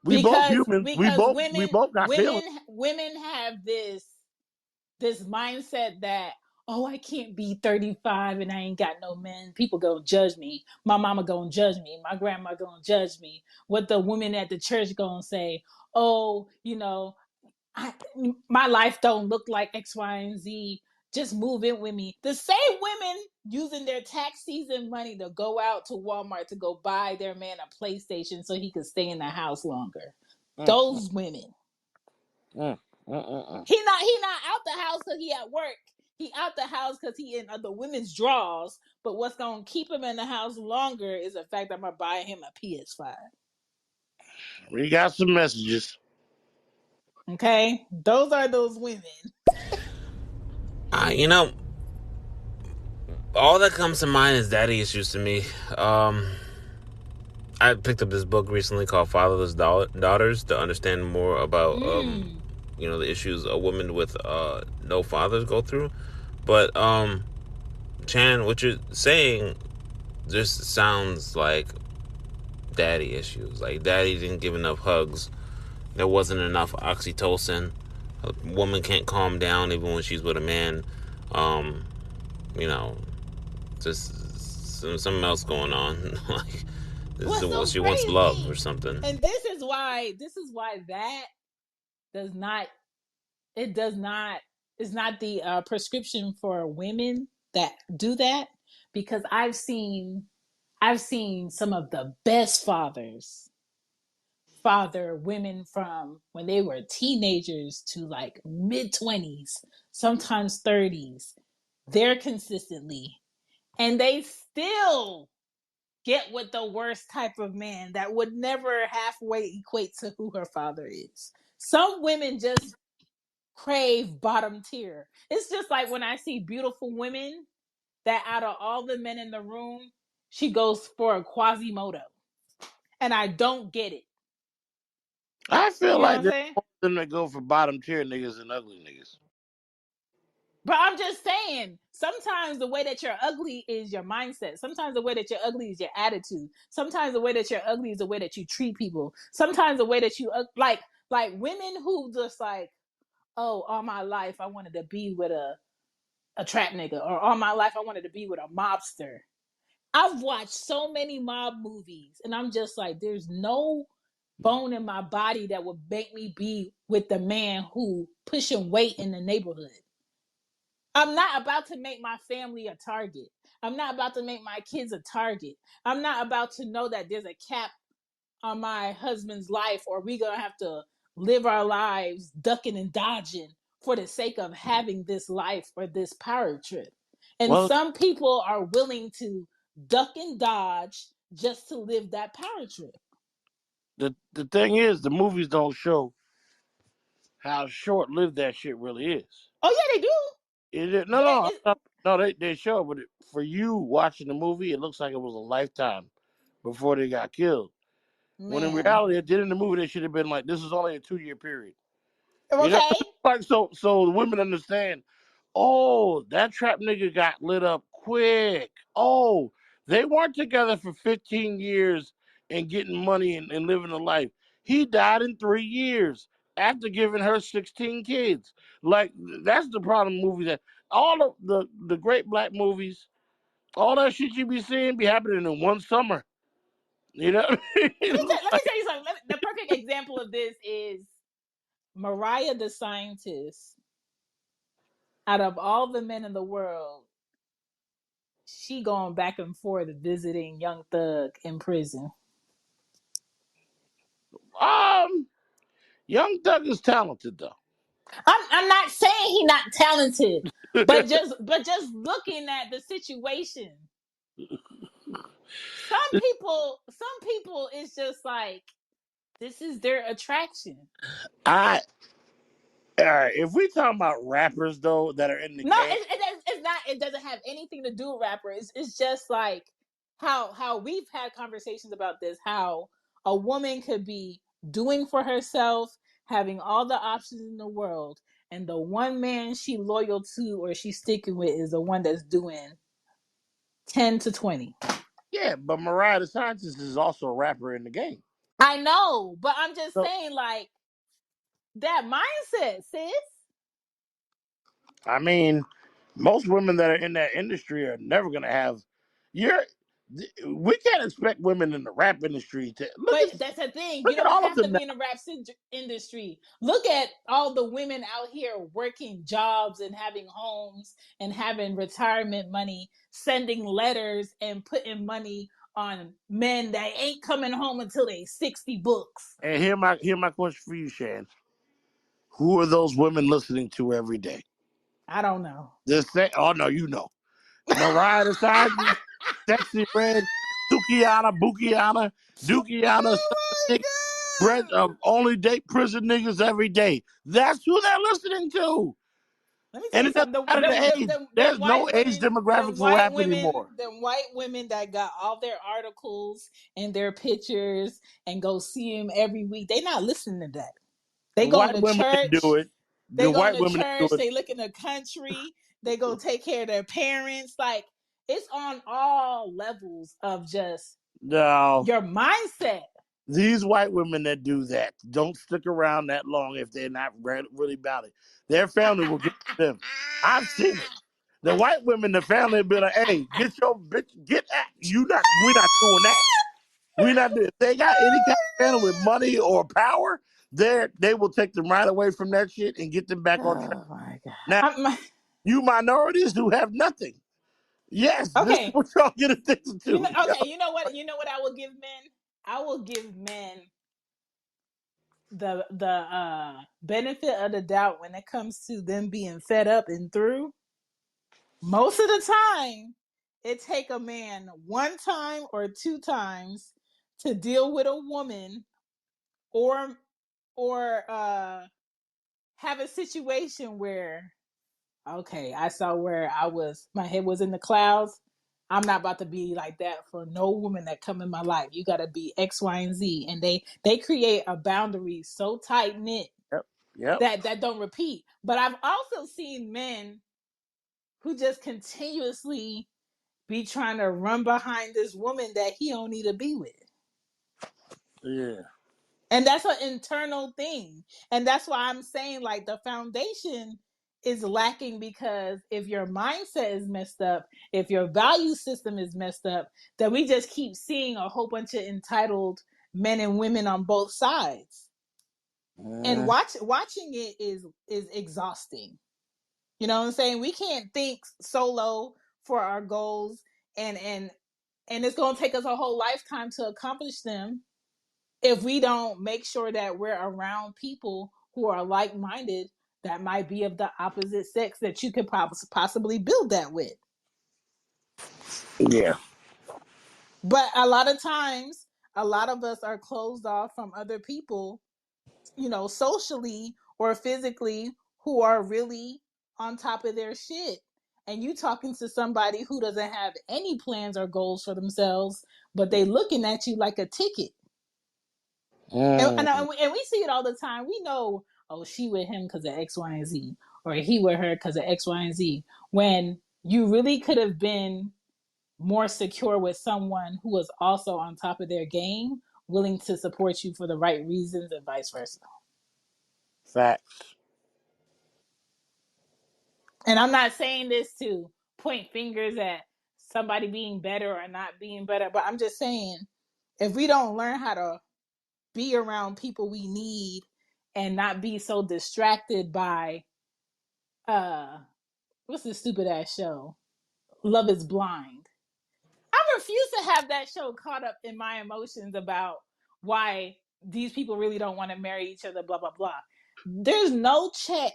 We both because humans. We because both we women both got feelings. women women have this mindset that, oh, I can't be 35 and I ain't got no men. People gonna judge me. My mama gonna judge me. My grandma gonna judge me. What the women at the church gonna say? Oh, I, my life don't look like X, Y, and Z. Just move in with me. The same women using their tax season money to go out to Walmart to go buy their man a PlayStation so he could stay in the house longer. Mm, mm, Those women. mm, mm. He not out the house because he at work. He out the house because he in other women's draws. But what's gonna keep him in the house longer is the fact that I'm gonna buy him a PS5. We got some messages. Okay, those are those women. You know, all that comes to mind is daddy issues to me. I picked up this book recently called Fatherless Daughters to understand more about Mm. the issues a woman with no fathers go through. But Chan, what you're saying just sounds like daddy issues. Like daddy didn't give enough hugs. There wasn't enough oxytocin. A woman can't calm down even when she's with a man. Um, you know, just something else going on. Like this What's is what so she wants, love or crazy? something. And this is why that does not it does not is not the prescription for women that do that, because I've seen some of the best fathers father women from when they were teenagers to like mid 20s, sometimes 30s. They're consistently, and they still get with the worst type of man that would never halfway equate to who her father is. Some women just crave bottom tier. It's just like when I see beautiful women that out of all the men in the room, she goes for a Quasimodo. And I don't get it. I feel You know what like I'm there's saying? more of them that go for bottom tier niggas and ugly niggas. But I'm just saying, sometimes the way that you're ugly is your mindset. Sometimes the way that you're ugly is your attitude. Sometimes the way that you're ugly is the way that you treat people. Sometimes the way that you like women who just like, oh, all my life I wanted to be with a trap nigga, or all my life I wanted to be with a mobster. I've watched so many mob movies, and I'm just like, there's no bone in my body that would make me be with the man who pushing weight in the neighborhood. I'm not about to make my family a target. I'm not about to make my kids a target. I'm not about to know that there's a cap on my husband's life, or we gonna have to live our lives ducking and dodging for the sake of having this life or this power trip. And Well, some people are willing to duck and dodge just to live that power trip. the thing is, the movies don't show how short lived that shit really is. Oh yeah, they do. No, Yeah, no, no. They show, but for you watching the movie, it looks like it was a lifetime before they got killed. When in man. reality, it did in the movie, they should have been like, this is only a 2 year period. You know, Okay. like so the women understand. Oh, that trap nigga got lit up quick. Oh, they weren't together for 15 years and getting money and living a life. He died in 3 years after giving her 16 kids. Like that's the problem. Movies that all of the great black movies, all that shit you be seeing be happening in one summer. You know, Let me tell you something. The perfect example of this is Mariah the Scientist. Out of all the men in the world, she going back and forth visiting Young Thug in prison. um, Young Thug is talented though. I'm not saying he not talented, but just looking at the situation, some people it's just like this is their attraction. I All right, if we talking about rappers though that are in the No, game, it's not. It doesn't have anything to do with rappers. It's just like how we've had conversations about this. How a woman could be doing for herself, having all the options in the world, and the one man she loyal to or she's sticking with is the one that's doing 10 to 20. yeah, but Mariah the Scientist is also a rapper in the game. I know, but I'm just So saying, like that mindset, sis. I mean, most women that are in that industry are never gonna have. You're, we can't expect women in the rap industry to But that's the thing. You look at don't all of have to them now. be in the rap industry. Look at all the women out here working jobs and having homes and having retirement money, sending letters and putting money on men that ain't coming home until they 60 books. And here my question for you, Shan. Who are those women listening to every day? I don't know. The same. Oh no, you know, Mariah the Scientist, Sexy Red, Sukiana, Bukiana, Dukiana, Oh bread my god! of only date prison niggas every day. That's who they're listening to. Let me tell And you it doesn't something. matter the age. Them There's no white age women, demographic for rap anymore. them white women that got all their articles and their pictures and go see them every week. They not listening to that. They The going white to women that do church. it, They the going white to women that do church. it, They look in the country. They go take care of their parents. Like it's on all levels of just no. your mindset. These white women that do that don't stick around that long if they're not really about it. Their family will get to them. I've seen it. The white women, the family will be like, "Hey, get your bitch, get at you not. We're not doing that. We not doing. If they got any kind of family with money or power, they will take them right away from that shit and get them back on track. Oh my god. Now, you minorities who have nothing, yes, this is Okay. what y'all get addicted to. Okay, you know what? You know what I will give men? I will give men the benefit of the doubt when it comes to them being fed up and through. Most of the time, it take a man one time or two times to deal with a woman or have a situation where okay, I saw where my head was in the clouds. I'm not about to be like that for no woman that come in my life. You got to be X, Y, and Z, and they create a boundary so tight knit Yep. Yep. that don't repeat. But I've also seen men who just continuously be trying to run behind this woman that he don't need to be with. Yeah. And that's an internal thing. And that's why I'm saying like the foundation is lacking, because if your mindset is messed up, if your value system is messed up, then we just keep seeing a whole bunch of entitled men and women on both sides. And watching it is exhausting. You know what I'm saying? We can't think solo for our goals, and it's going to take us a whole lifetime to accomplish them if we don't make sure that we're around people who are like-minded, that might be of the opposite sex, that you could possibly build that with. Yeah. But a lot of times, a lot of us are closed off from other people, socially or physically, who are really on top of their shit. And you talking to somebody who doesn't have any plans or goals for themselves, but they looking at you like a ticket. And we see it all the time. We know, oh, she with him because of X, Y, and Z, or he with her because of X, Y, and Z. When you really could have been more secure with someone who was also on top of their game, willing to support you for the right reasons, and vice versa. Facts. And I'm not saying this to point fingers at somebody being better or not being better, but I'm just saying, if we don't learn how to be around people we need and not be so distracted by what's this stupid ass show, Love Is Blind. I refuse to have that show caught up in my emotions about why these people really don't want to marry each other, blah blah blah. There's no check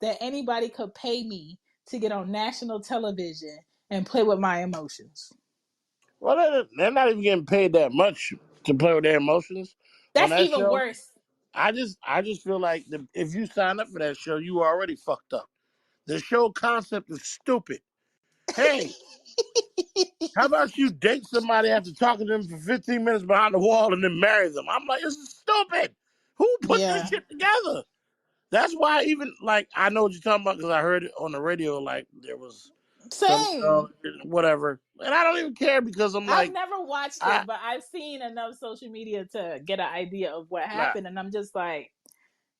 that anybody could pay me to get on national television and play with my emotions. Well, they're not even getting paid that much to play with their emotions on That's that even show. worse. I just feel like if you sign up for that show, you already fucked up. The show concept is stupid. Hey, how about you date somebody after talking to them for 15 minutes behind the wall and then marry them? I'm like, this is stupid. Who put this shit together? That's why even, like, I know what you're talking about because I heard it on the radio, like, there was some girl, whatever. And I don't even care because I'm like... I've never watched it, but I've seen enough social media to get an idea of what happened. And I'm just like,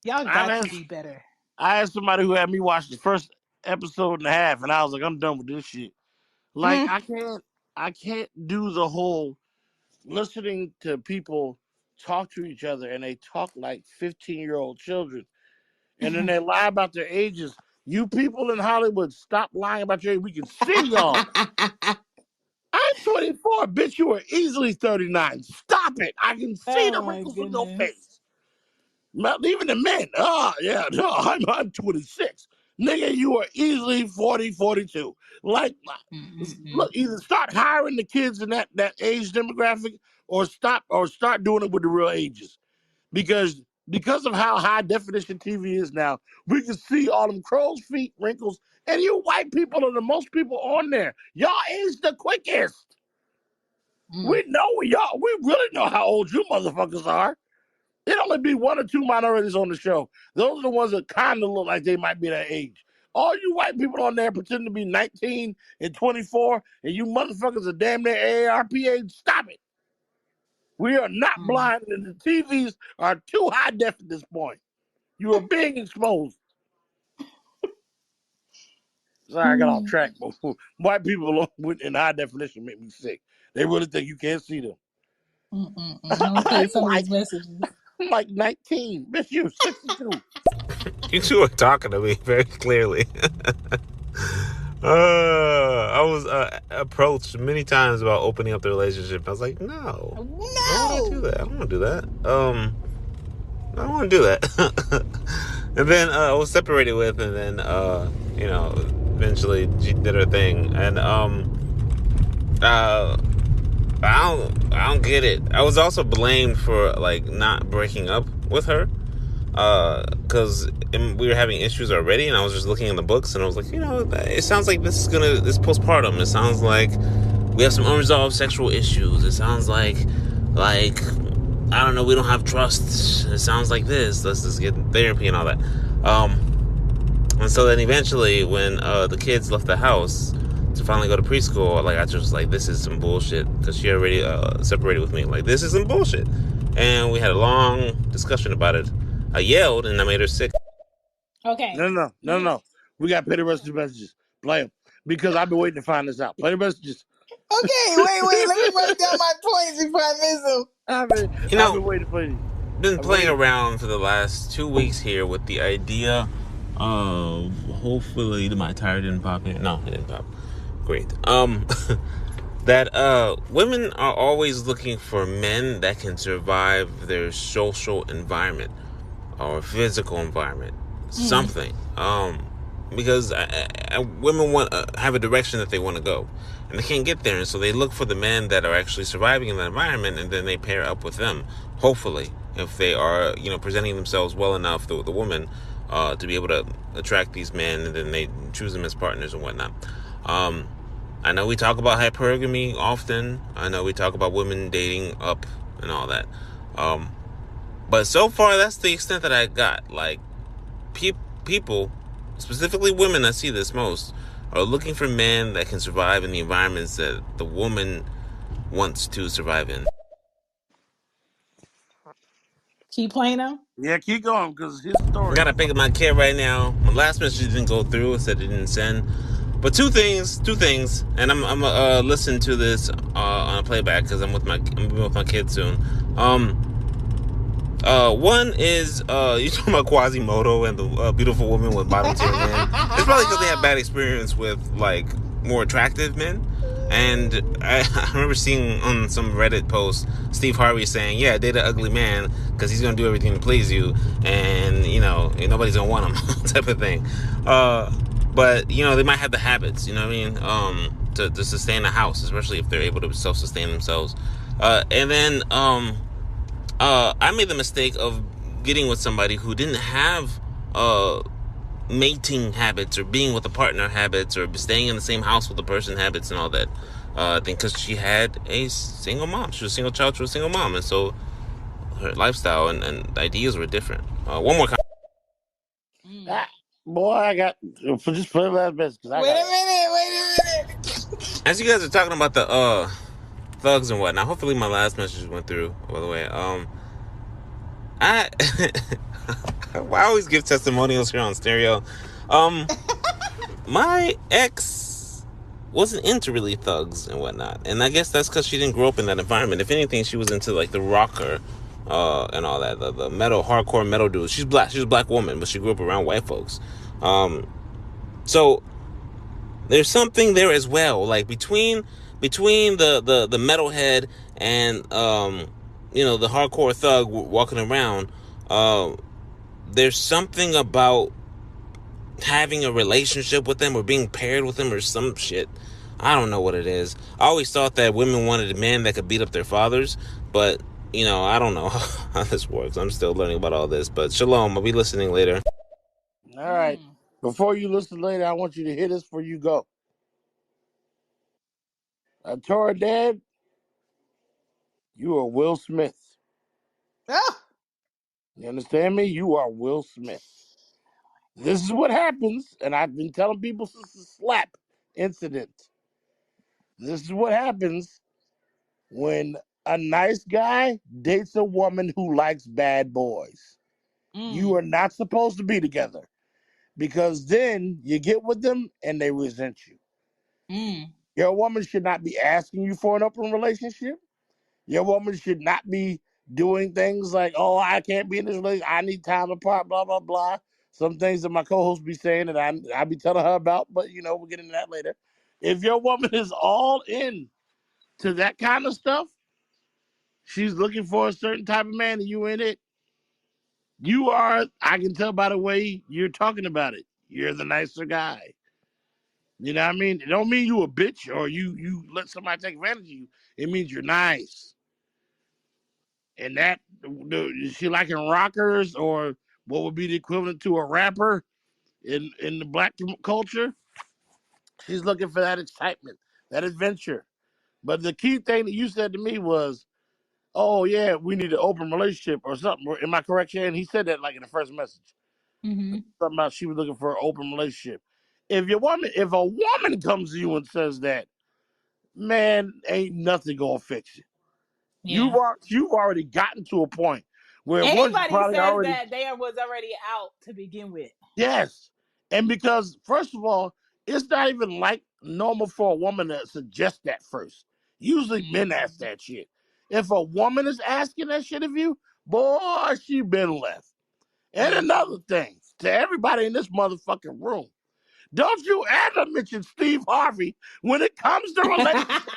y'all got to be better. I asked somebody who had me watch the first episode and a half, and I was like, I'm done with this shit. Like, I can't do the whole listening to people talk to each other, and they talk like 15-year-old children. And then they lie about their ages. You people in Hollywood, stop lying about your age. We can see y'all. I'm 24, bitch. You are easily 39. Stop it. I can see the wrinkles in your face. Even the men. Oh, yeah. No, I'm 26. Nigga, you are easily 40, 42. Like, look, either start hiring the kids in that age demographic or start doing it with the real ages. Because of how high definition TV is now, we can see all them crow's feet wrinkles. And you white people are the most people on there. Y'all age the quickest. We really know how old you motherfuckers are. It'd only be one or two minorities on the show. Those are the ones that kind of look like they might be that age. All you white people on there pretend to be 19 and 24, and you motherfuckers are damn near AARP age. Stop it. We are not blind, and the TVs are too high def at this point. You are being exposed. Sorry, I got off track. White people in high definition make me sick. They really think you can't see them. Okay, some of these messages. I'm like 19. Bitch, you 62. You two are talking to me very clearly. I was approached many times about opening up the relationship. I was like, no. I don't want to do that. I don't want to do that. I don't want to do that. And then I was separated with, and then eventually she did her thing, and I don't get it. I was also blamed for like not breaking up with her. because we were having issues already, and I was just looking in the books, and I was like, it sounds like this postpartum. It sounds like we have some unresolved sexual issues. It sounds like I don't know, we don't have trust. It sounds like this. Let's just get therapy and all that. And so then eventually, when the kids left the house to finally go to preschool, like I just was like, this is some bullshit, because she already separated with me. Like, this is some bullshit. And we had a long discussion about it. I yelled and I made her sick. Okay. No. We got petty rest of the messages. Play them. Because I've been waiting to find this out. Play the messages. Okay, wait. Let me write down my points before I miss them. I've been waiting to play these. Been playing around for the last 2 weeks here with the idea of, hopefully my tire didn't pop in. No, it didn't pop. Great. That women are always looking for men that can survive their social environment or physical environment, something. Because women want have a direction that they want to go, and they can't get there, and so they look for the men that are actually surviving in that environment, and then they pair up with them. Hopefully, if they are, presenting themselves well enough, the woman, to be able to attract these men, and then they choose them as partners and whatnot. I know we talk about hypergamy often. I know we talk about women dating up and all that. But so far, that's the extent that I got. Like, people, specifically women, I see this most, are looking for men that can survive in the environments that the woman wants to survive in. Keep playing them? Yeah, keep going, because here's the story. I gotta pick up my kid right now. My last message didn't go through. It said it didn't send. But two things, and I'm gonna listen to this on a playback, because I'm with my kid soon. One is you talking about Quasimodo and the beautiful woman with bottom tier men. It's probably because they have bad experience with like more attractive men. And I remember seeing on some Reddit post Steve Harvey saying, "Yeah, date an ugly man because he's gonna do everything to please you, and nobody's gonna want him," type of thing. But they might have the habits, you know what I mean, to sustain a house, especially if they're able to self-sustain themselves. And then I made the mistake of getting with somebody who didn't have mating habits or being with a partner habits or staying in the same house with a person habits and all that. I think because she had a single mom. She was a single child to a single mom. And so her lifestyle and ideas were different. One more comment. Boy, I got... Just play the last message. Wait a minute. As you guys are talking about the thugs and whatnot, hopefully my last message went through, by the way. I always give testimonials here on Stereo. My ex wasn't into really thugs and whatnot, and I guess that's because she didn't grow up in that environment. If anything, she was into like the rocker and all that, the metal, hardcore metal dudes. She's black. She's a black woman, but she grew up around white folks. So there's something there as well, like between the metalhead and the hardcore thug walking around. There's something about having a relationship with them or being paired with them or some shit. I don't know what it is. I always thought that women wanted a man that could beat up their fathers, but I don't know how this works. I'm still learning about all this, but shalom. I'll be listening later. All right. Before you listen later, I want you to hit us before you go. Torah Dad, you are Will Smith. Oh. You understand me? You are Will Smith. This is what happens, and I've been telling people since the slap incident. This is what happens when a nice guy dates a woman who likes bad boys. You are not supposed to be together, because then you get with them and they resent you. Your woman should not be asking you for an open relationship. Your woman should not be doing things like, "Oh, I can't be in this relationship. I need time apart," blah, blah, blah. Some things that my co-host be saying that I be telling her about, but, we'll get into that later. If your woman is all in to that kind of stuff, she's looking for a certain type of man and you in it. You are, I can tell by the way you're talking about it, you're the nicer guy. You know what I mean? It don't mean you a bitch or you let somebody take advantage of you. It means you're nice. And that, is she liking rockers or what would be the equivalent to a rapper in the black culture. She's looking for that excitement, that adventure. But the key thing that you said to me was, "Oh yeah, we need an open relationship or something." Am I correct, Shan? He said that like in the first message. Mm-hmm. Something about she was looking for an open relationship. If a woman comes to you and says that, man, ain't nothing gonna fix it. Yeah. You've already gotten to a point where once you Anybody probably says already that they was already out to begin with. yes, and because first of all, it's not even like normal for a woman to suggest that first. Usually men ask that shit. If a woman is asking that shit of you, boy, she been left. And another thing, to everybody in this motherfucking room, don't you ever mention Steve Harvey when it comes to relationships.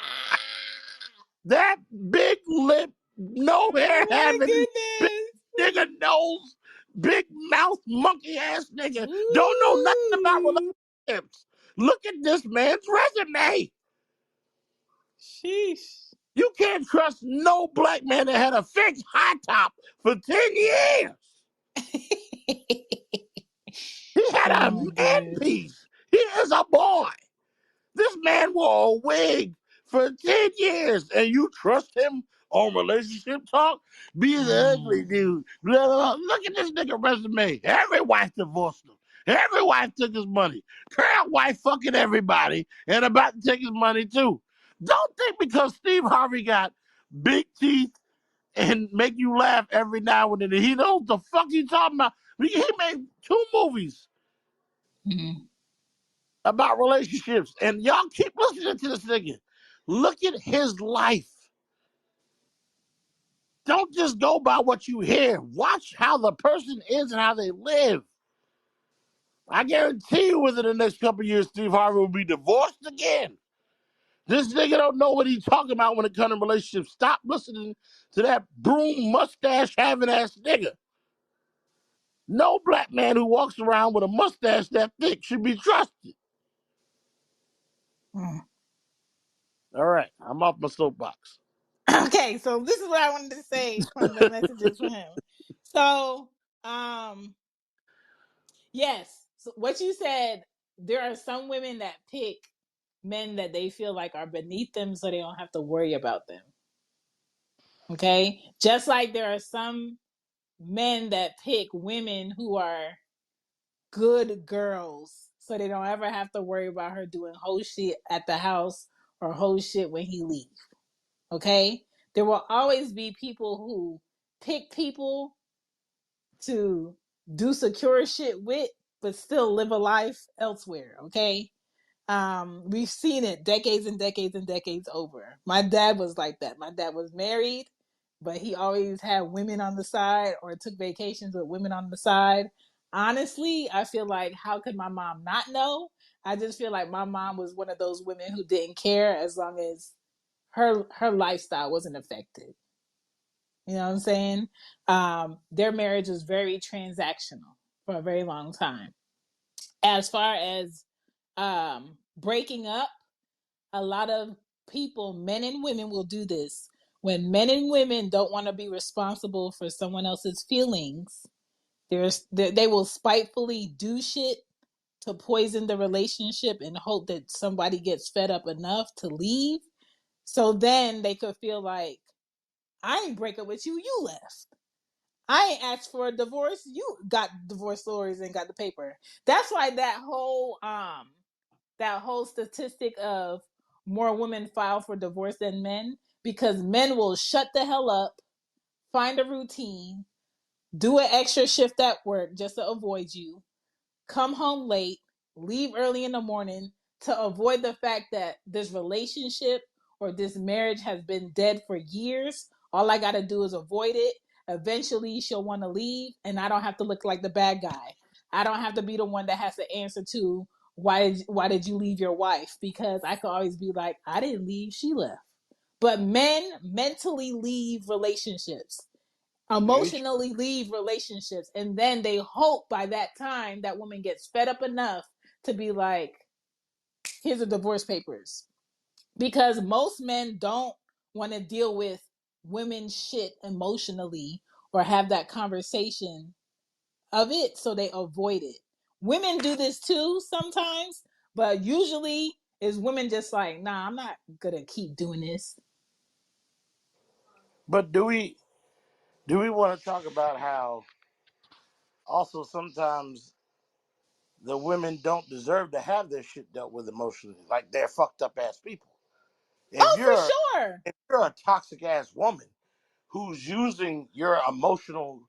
That big lip, no hair Oh my having, big nigga nose, big mouth, monkey ass nigga, goodness. don't know nothing about Ooh. relationships. Look at this man's resume. Sheesh. You can't trust no black man that had a fixed high top for 10 years. He had Oh a my man goodness. piece. He is a boy. This man wore a wig for 10 years, and you trust him on relationship talk? Be the ugly dude. Blah, blah, blah. Look at this nigga resume. Every wife divorced him. Every wife took his money. Current wife fucking everybody and about to take his money too. Don't think because Steve Harvey got big teeth and make you laugh every now and then. He knows the fuck he talking about. He made 2 movies Mm-hmm. about relationships, and y'all keep listening to this nigga. Look at his life. Don't just go by what you hear. Watch how the person is and how they live. I guarantee you within the next couple of years, Steve Harvey will be divorced again. This nigga don't know what he's talking about when it comes to relationships. Stop listening to that broom mustache having ass nigga. No black man who walks around with a mustache that thick should be trusted. All right, I'm off my soapbox. Okay, so this is what I wanted to say from the messages from him. So, yes, so what you said, there are some women that pick men that they feel like are beneath them so they don't have to worry about them. Okay? Just like there are some men that pick women who are good girls so they don't ever have to worry about her doing whole shit at the house or whole shit when he leaves. Okay? There will always be people who pick people to do secure shit with, but still live a life elsewhere. Okay? We've seen it decades and decades and decades over. My dad was like that. My dad was married, but he always had women on the side or took vacations with women on the side. Honestly, I feel like how could my mom not know? I just feel like my mom was one of those women who didn't care as long as her lifestyle wasn't affected. You know what I'm saying? Their marriage was very transactional for a very long time. As far as breaking up, a lot of people, men and women, will do this. When men and women don't want to be responsible for someone else's feelings, they will spitefully do shit to poison the relationship and hope that somebody gets fed up enough to leave. So then they could feel like, I ain't break up with you, you left. I ain't asked for a divorce, you got divorce lawyers and got the paper. That's why that whole statistic of more women file for divorce than men, because men will shut the hell up, find a routine, do an extra shift at work just to avoid you, come home late, leave early in the morning to avoid the fact that this relationship or this marriage has been dead for years. All I got to do is avoid it. Eventually, she'll want to leave, and I don't have to look like the bad guy. I don't have to be the one that has to answer to why did you leave your wife? Because I could always be like, I didn't leave, she left. But men mentally leave relationships, emotionally leave relationships, and then they hope by that time that woman gets fed up enough to be like, here's the divorce papers. Because most men don't want to deal with women's shit emotionally or have that conversation of it, so they avoid it. Women do this too sometimes, but usually is women just like, nah, I'm not gonna keep doing this. But do we want to talk about how also sometimes the women don't deserve to have their shit dealt with emotionally, like they're fucked up ass people. If Oh, you're for sure. if you're a toxic ass woman who's using your emotional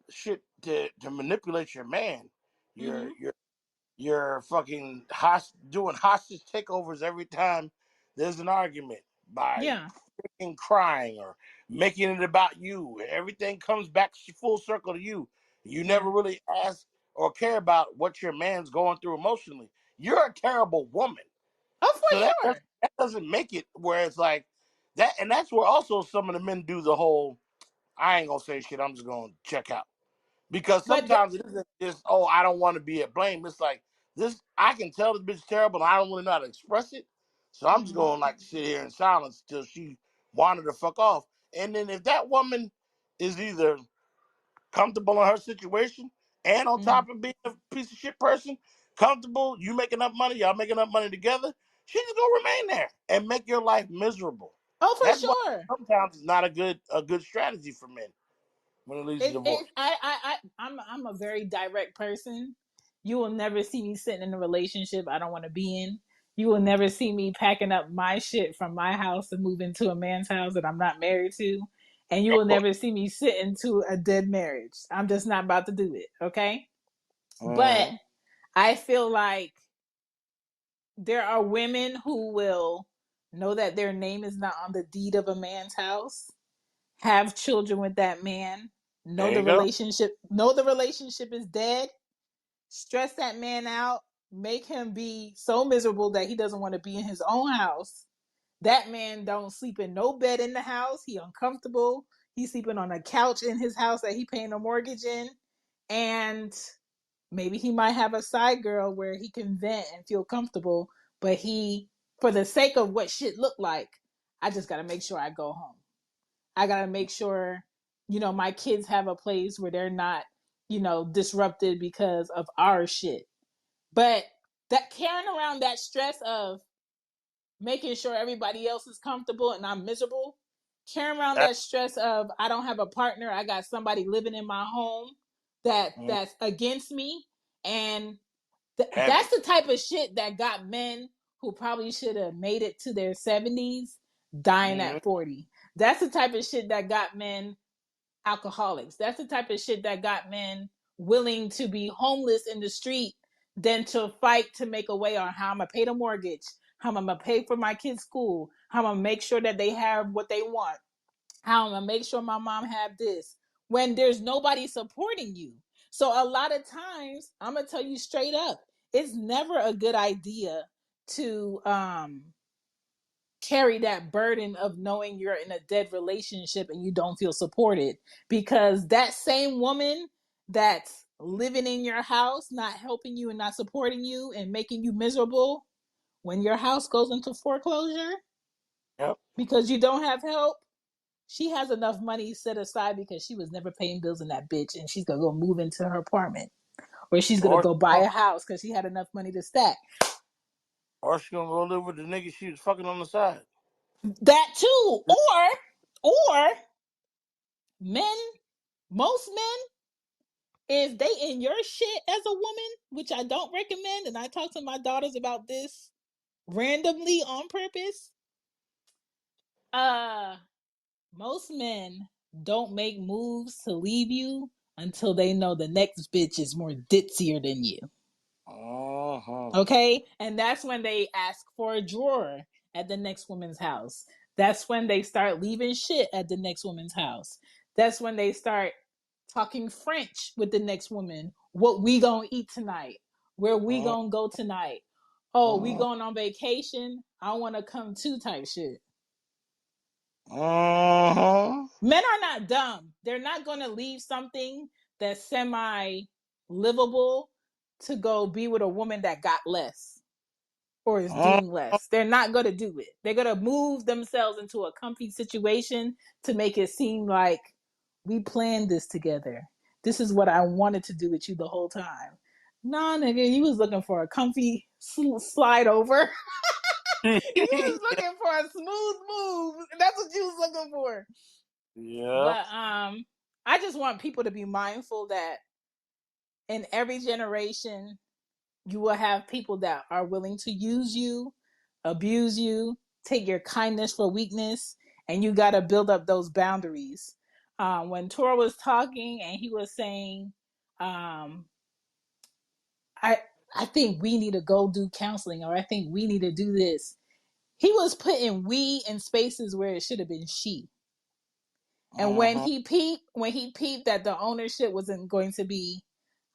shit to manipulate your man, you're Hmm. you're you're fucking doing hostage takeovers every time there's an argument by Yeah. freaking crying or making it about you. Everything comes back full circle to you. You Yeah. never really ask or care about what your man's going through emotionally. You're a terrible woman. Oh, So that for doesn't, sure. that doesn't make it where it's like that, and that's where also some of the men do the whole I ain't gonna say shit. I'm just gonna check out because But sometimes it isn't just I don't want to be at blame. It's like this I can tell this bitch terrible and I don't really know how to express it, so I'm just mhm, gonna like sit here in silence till she wanted to fuck off. And then if that woman is either comfortable in her situation and on mhm. top of being a piece of shit person, comfortable, you make enough money, y'all make enough money together, she just gonna remain there and make your life miserable. Oh, That's why for sure. sometimes it's not a good strategy for men when it leads to divorce. I'm a very direct person. You will never see me sitting in a relationship I don't want to be in. You will never see me packing up my shit from my house and moving to a man's house that I'm not married to. And you will never see me sit into a dead marriage. I'm just not about to do it. Okay. But Mm-hmm. I feel like there are women who will know that their name is not on the deed of a man's house, have children with that man, There you go. know the relationship is dead, stress that man out, make him be so miserable that he doesn't want to be in his own house. That man don't sleep in no bed in the house. He uncomfortable. He's sleeping on a couch in his house that he paying a mortgage in. And maybe he might have a side girl where he can vent and feel comfortable, but for the sake of what shit look like, I just gotta make sure I go home. I gotta make sure, my kids have a place where they're not, disrupted because of our shit. But that carrying around that stress of making sure everybody else is comfortable and I'm miserable, carrying around That, that stress of I don't have a partner, I got somebody living in my home that's against me, and that's heavy. the type of shit that got men who probably should have made it to their 70s dying Mm-hmm. at 40. That's the type of shit that got men alcoholics. That's the type of shit that got men willing to be homeless in the street than to fight to make a way on how I'm gonna pay the mortgage, how I'm gonna pay for my kids' school, how I'm gonna make sure that they have what they want, how I'm gonna make sure my mom have this when there's nobody supporting you. So a lot of times, I'm gonna tell you straight up, it's never a good idea to carry that burden of knowing you're in a dead relationship and you don't feel supported, because that same woman that's living in your house not helping you and not supporting you and making you miserable, when your house goes into foreclosure Yep. because you don't have help, she has enough money set aside because she was never paying bills in that bitch, and she's gonna go move into her apartment, or she's gonna Or go buy a house because she had enough money to stack. or she gonna go live with the nigga she was fucking on the side. That too. Or men, most men, if they in your shit as a woman, which I don't recommend, and I talk to my daughters about this randomly on purpose, uh most men don't make moves to leave you until they know the next bitch is more ditzier than you. Uh-huh. Okay? And that's when they ask for a drawer at the next woman's house. That's when they start leaving shit at the next woman's house. That's when they start talking French with the next woman. What we gonna eat tonight? Where we Uh-huh. gonna go tonight? Oh, we Uh-huh. going on vacation? I wanna come too type shit. Uh-huh. Men are not dumb. They're not gonna leave something that's semi livable to go be with a woman that got less or is doing less. They're not going to do it. They're going to move themselves into a comfy situation to make it seem like we planned this together. this is what I wanted to do with you the whole time. Nah, nigga, you was looking for a comfy slide over. You was looking for a smooth move. That's what you was looking for. Yeah. But I just want people to be mindful that in every generation you will have people that are willing to use you, abuse you, take your kindness for weakness, and you got to build up those boundaries. When Tora was talking and he was saying, um, I I think we need to go do counseling, or I think we need to do this. He was putting we in spaces where it should have been she. And Uh-huh. when he peeped that the ownership wasn't going to be,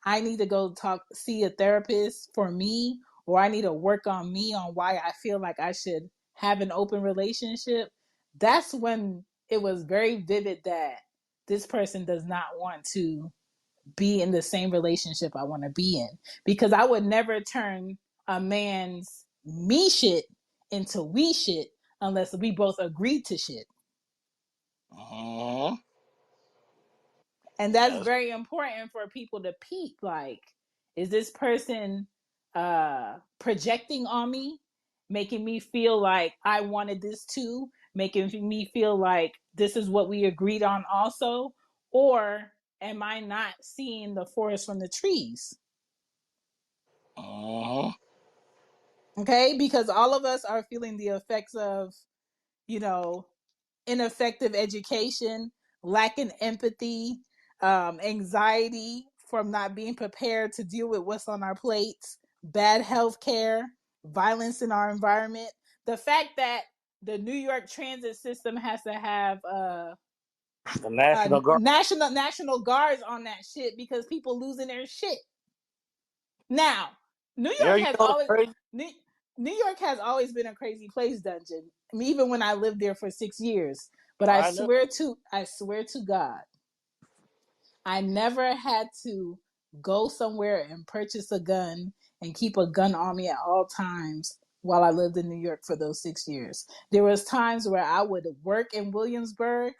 I need to go see a therapist for me, or I need to work on me on why I feel like I should have an open relationship. That's when it was very vivid that this person does not want to be in the same relationship I want to be in. Because I would never turn a man's me shit into we shit unless we both agreed to shit. Uh-huh. And that's Yes. very important for people to peep. Like, is this person projecting on me, making me feel like I wanted this too, making me feel like this is what we agreed on also? Or am I not seeing the forest from the trees? Uh-huh. Okay, because all of us are feeling the effects of, you know, ineffective education, lacking empathy, anxiety from not being prepared to deal with what's on our plates, bad health care, violence in our environment. The fact that the New York transit system has to have The National Guard. national guards on that shit because people losing their shit. Now, New Yeah, York you has know the always crazy. New, New York has always been a crazy place, Dungeon. I mean, even when I lived there for 6 years. But I know. I swear to God, I never had to go somewhere and purchase a gun and keep a gun on me at all times while I lived in New York for those 6 years. There was times where I would work in Williamsburg,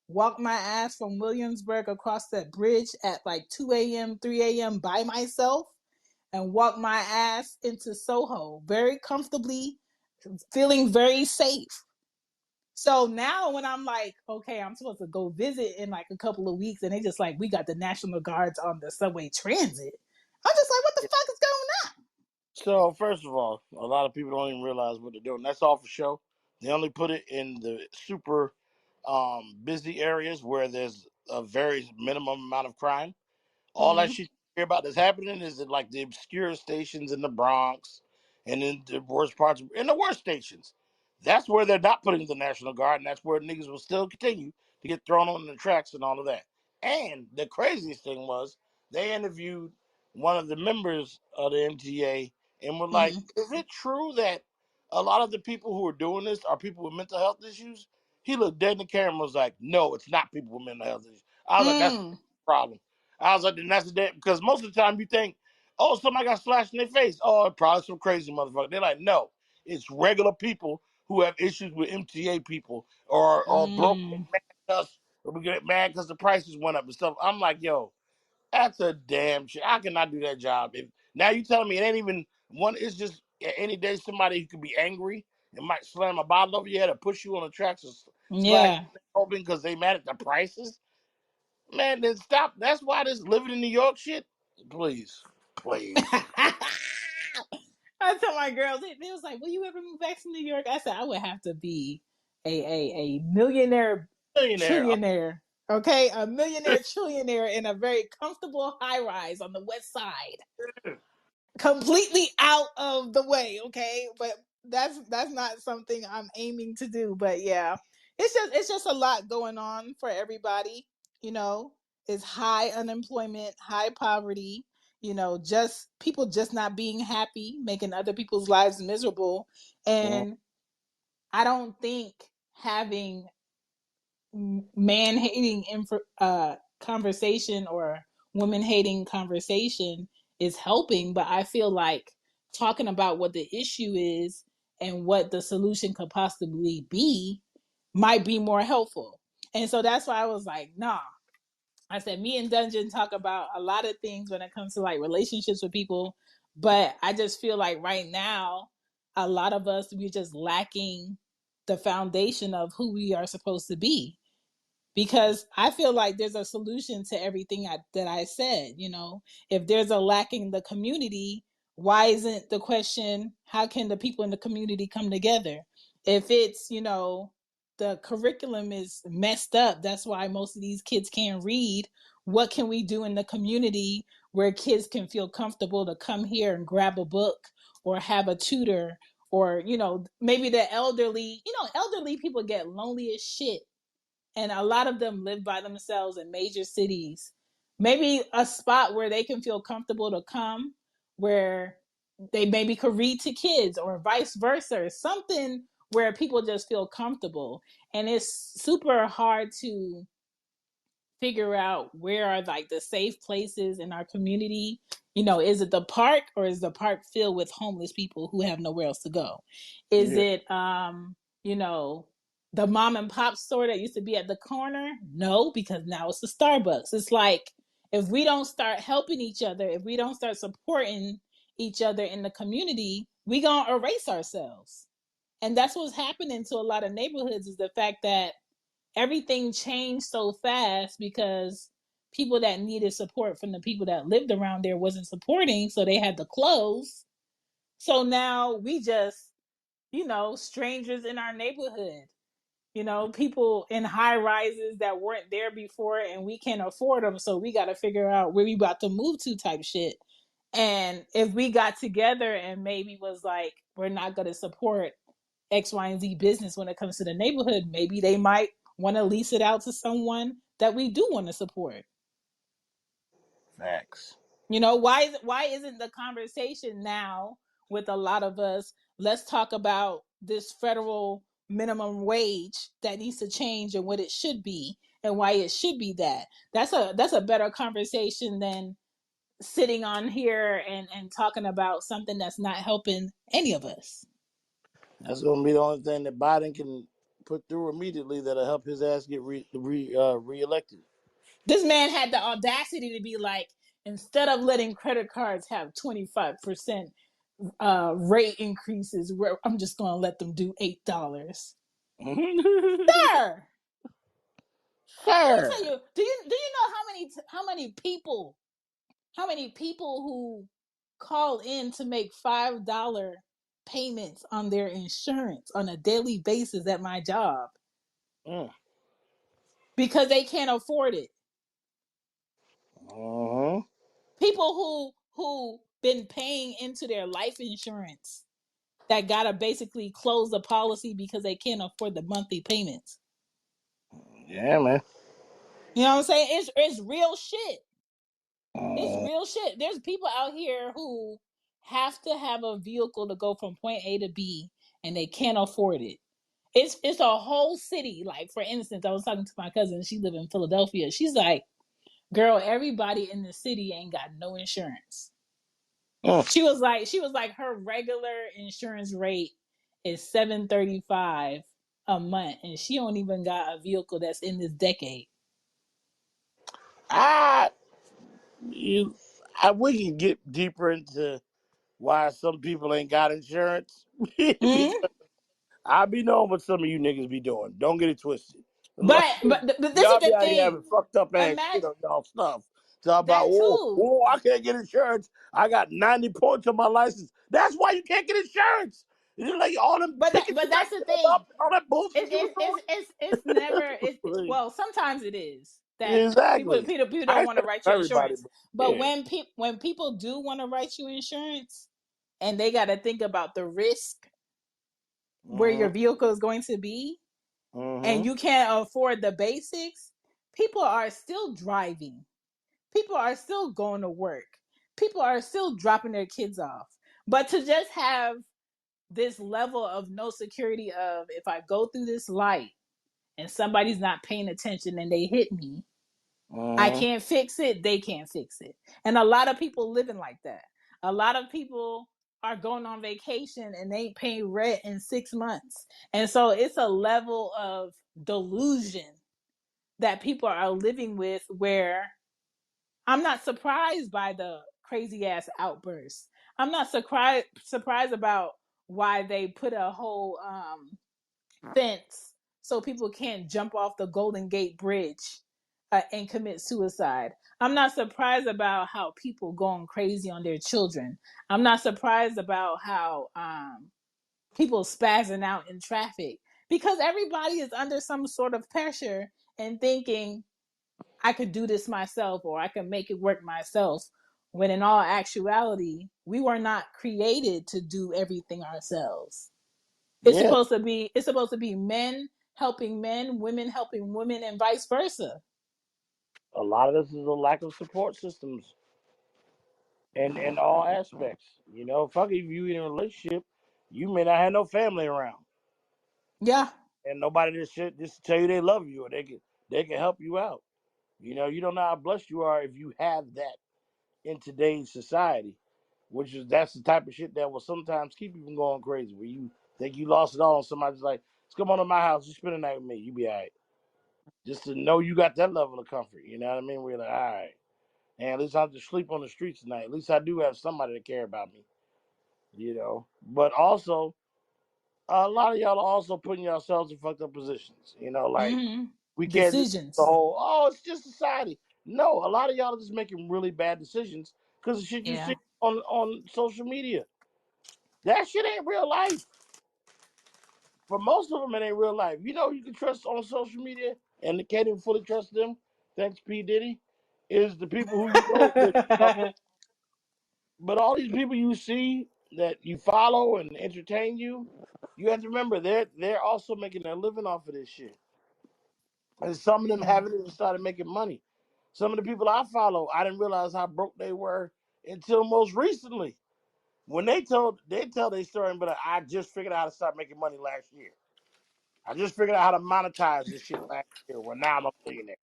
walk my ass from Williamsburg across that bridge at like 2 a.m., 3 a.m. by myself and walk my ass into Soho very comfortably, feeling very safe. So now when I'm like, okay, I'm supposed to go visit in like a couple of weeks, and they just like, we got the National Guards on the subway transit. I'm just like, what the fuck is going So first of all, a lot of people don't even realize what they're doing. That's all for show. They only put it in the super busy areas where there's a very minimum amount of crime. All that on? shit you hear about that's happening is in like the obscure stations in the Bronx and in the worst parts, in the worst stations. That's where they're not putting the National Guard, and that's where niggas will still continue to get thrown on the tracks and all of that. And the craziest thing was they interviewed one of the members of the MTA and were like, Mm-hmm. "Is it true that a lot of the people who are doing this are people with mental health issues?" He looked dead in the camera and was like, "No, it's not people with mental health issues." I was like, "That's Mm. a problem." I was like, then that's the day because most of the time you think, oh, somebody got slashed in their face. Oh, probably some crazy motherfucker. They're like, no, it's regular people who have issues with MTA people or broke Mm. mad at us or we get mad because the prices went up and stuff. I'm like, yo, that's a damn shit. I cannot do that job. If now you telling me it ain't even one, it's just any day somebody who could be angry and might slam a bottle over your head or push you on the tracks or slide Yeah. open because they mad at the prices. Man, then stop. That's why this living in New York shit. Please, please. I tell my girls, they was like, will you ever move back to New York? I said, I would have to be a millionaire Millionaire. trillionaire. Okay, a millionaire trillionaire in a very comfortable high rise on the west side, completely out of the way. Okay, but that's not something I'm aiming to do. But yeah, it's just a lot going on for everybody. You know, it's high unemployment, high poverty. You know, just people just not being happy, making other people's lives miserable, Mhm. and I don't think having man hating conversation or woman hating conversation is helping, but I feel like talking about what the issue is and what the solution could possibly be might be more helpful. And so that's why I was like, nah, I said, me and Dungeon talk about a lot of things when it comes to like relationships with people, but I just feel like right now, a lot of us, we're just lacking the foundation of who we are supposed to be, because I feel like there's a solution to everything that I said. You know, if there's a lack in the community, why isn't the question, how can the people in the community come together? If it's, you know, the curriculum is messed up, that's why most of these kids can't read. What can we do in the community where kids can feel comfortable to come here and grab a book or have a tutor? Or, you know, maybe the elderly, you know, elderly people get lonely as shit, and a lot of them live by themselves in major cities. Maybe a spot where they can feel comfortable to come, where they maybe could read to kids or vice versa, or something where people just feel comfortable. And it's super hard to figure out where are like the safe places in our community. You know, is it the park, or is the park filled with homeless people who have nowhere else to go? Is Yeah. it you know, the mom and pop store that used to be at the corner? No, because now it's the Starbucks. It's like, if we don't start helping each other, if we don't start supporting each other in the community, we gonna erase ourselves. And that's what's happening to a lot of neighborhoods, is the fact that everything changed so fast because people that needed support from the people that lived around there wasn't supporting, so they had to close. So now we just, you know, strangers in our neighborhood, you know, people in high rises that weren't there before, and we can't afford them, so we got to figure out where we about to move to type shit. And if we got together and maybe was like, we're not going to support X, Y, and Z business when it comes to the neighborhood, maybe they might want to lease it out to someone that we do want to support. Facts. You know, why isn't the conversation now with a lot of us, let's talk about this federal minimum wage that needs to change and what it should be and why it should be that. That's a better conversation than sitting on here and talking about something that's not helping any of us. That's gonna be the only thing that Biden can put through immediately that'll help his ass get reelected. This man had the audacity to be like, instead of letting credit cards have 25% rate increases, where I'm just going to let them do $8. Sir, let me Sure. tell you, do you know how many people who call in to make $5 payments on their insurance on a daily basis at my job Mm. because they can't afford it? Uh-huh. People who been paying into their life insurance that gotta basically close the policy because they can't afford the monthly payments. Yeah, man. You know what I'm saying? It's real shit. It's Uh, real shit. There's people out here who have to have a vehicle to go from point A to B, and they can't afford it. It's a whole city. Like, for instance, I was talking to my cousin. She live in Philadelphia. She's like, "Girl, everybody in the city ain't got no insurance." mm. She was like her regular insurance rate is $735 a month, and she don't even got a vehicle that's in this decade. I you we can get deeper into why some people ain't got insurance. Mm? Because I be knowing what some of you niggas be doing. Don't get it twisted. But Like, but this is y'all be the out here thing. having fucked up ass shit Imagine on y'all stuff. Talk about, that too. I can't get insurance. I got 90 points on my license. That's why you can't get insurance. It's like all them tickets you But got that's the filled thing. up, all that bullshit It, you it, it's it's it's never was doing. well, sometimes it is that people Exactly. people people I don't ain't want to saying write for you everybody, insurance. but But yeah. when people do want to write you insurance, and they got to think about the risk where your Mm-hmm. vehicle is going to be, and Mm-hmm. you can't afford the basics, people are still driving. People are still going to work. People are still dropping their kids off. But to just have this level of no security of, if I go through this light and somebody's not paying attention and they hit me, I Mm-hmm. can't fix it, they can't fix it. And a lot of people living like that. A lot of people are going on vacation and they ain't paying rent in 6 months. And so it's a level of delusion that people are living with, where I'm not surprised by the crazy ass outbursts. I'm not surprised about why they put a whole fence so people can't jump off the Golden Gate Bridge and commit suicide. I'm not surprised about how people going crazy on their children. I'm not surprised about how people spazzing out in traffic, because everybody is under some sort of pressure and thinking I could do this myself or I can make it work myself. When in all actuality, we were not created to do everything ourselves. Yeah, It's supposed to be men helping men, women helping women, and vice versa. a lot of this is a lack of support systems in all aspects. You know, fuck if you in a relationship, you may not have no family around Yeah. and nobody just to tell you they love you or they can help you out. You know, you don't know how blessed you are if you have that in today's society, which is that's the type of shit that will sometimes keep you from going crazy. Where you think you lost it all, and somebody's like, "Let's come on to my house, you spend the night with me, you be all right." Just to know you got that level of comfort, you know what I mean? We're like, all right, and at least I don't have to sleep on the streets tonight. At least I do have somebody to care about me, you know. But also, a lot of y'all are also putting yourselves in fucked up positions, you know, like Mm-hmm. we can't just the Decisions. whole, oh, it's just society. No, a lot of y'all are just making really bad decisions because of shit you Yeah. see on social media. That shit ain't real life. For most of them, it ain't real life. You know, you can trust on social media and can't even fully trust them. Thanks, P Diddy, is the people who you know. But all these people you see that you follow and entertain you, you have to remember they're also making their living off of this shit. And some of them Yeah. haven't even started making money. Some of the people I follow, I didn't realize how broke they were until most recently. When they tell their story and be like, I just figured out how to start making money last year. I just figured out how to monetize this shit last year. Well, now I'm a millionaire.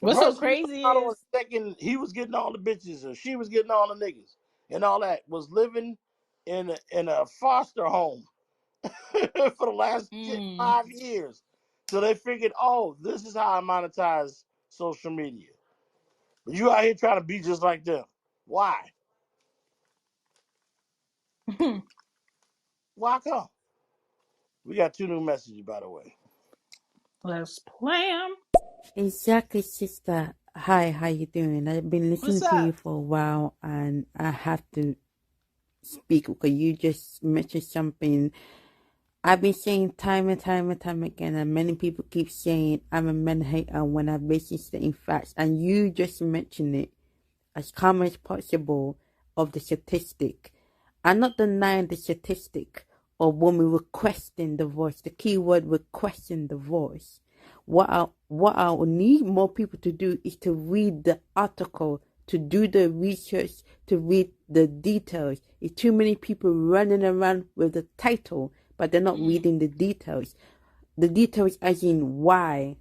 The What's so person you crazy thought was is, thinking he was getting all the bitches or she was getting all the niggas and all that was living in a foster home for the last mm, 5 years. So they figured, oh, this is how I monetize social media. But you out here trying to be just like them. Why? Why come? We got two new messages, by the way. let's play 'em. Exactly, sister. Hi, how you doing? I've been What's listening to you up? for a while, and I have to speak because you just mentioned something I've been saying time and time and time again, and many people keep saying I'm a man hater when I basically stating facts, and you just mentioned it as common as possible of the statistic. I'm not denying the statistic of women requesting divorce. The key word requesting divorce. What I need more people to do is to read the article, to do the research, to read the details. It's too many people running around with the title, but they're not Mm. reading the details. The details as in why,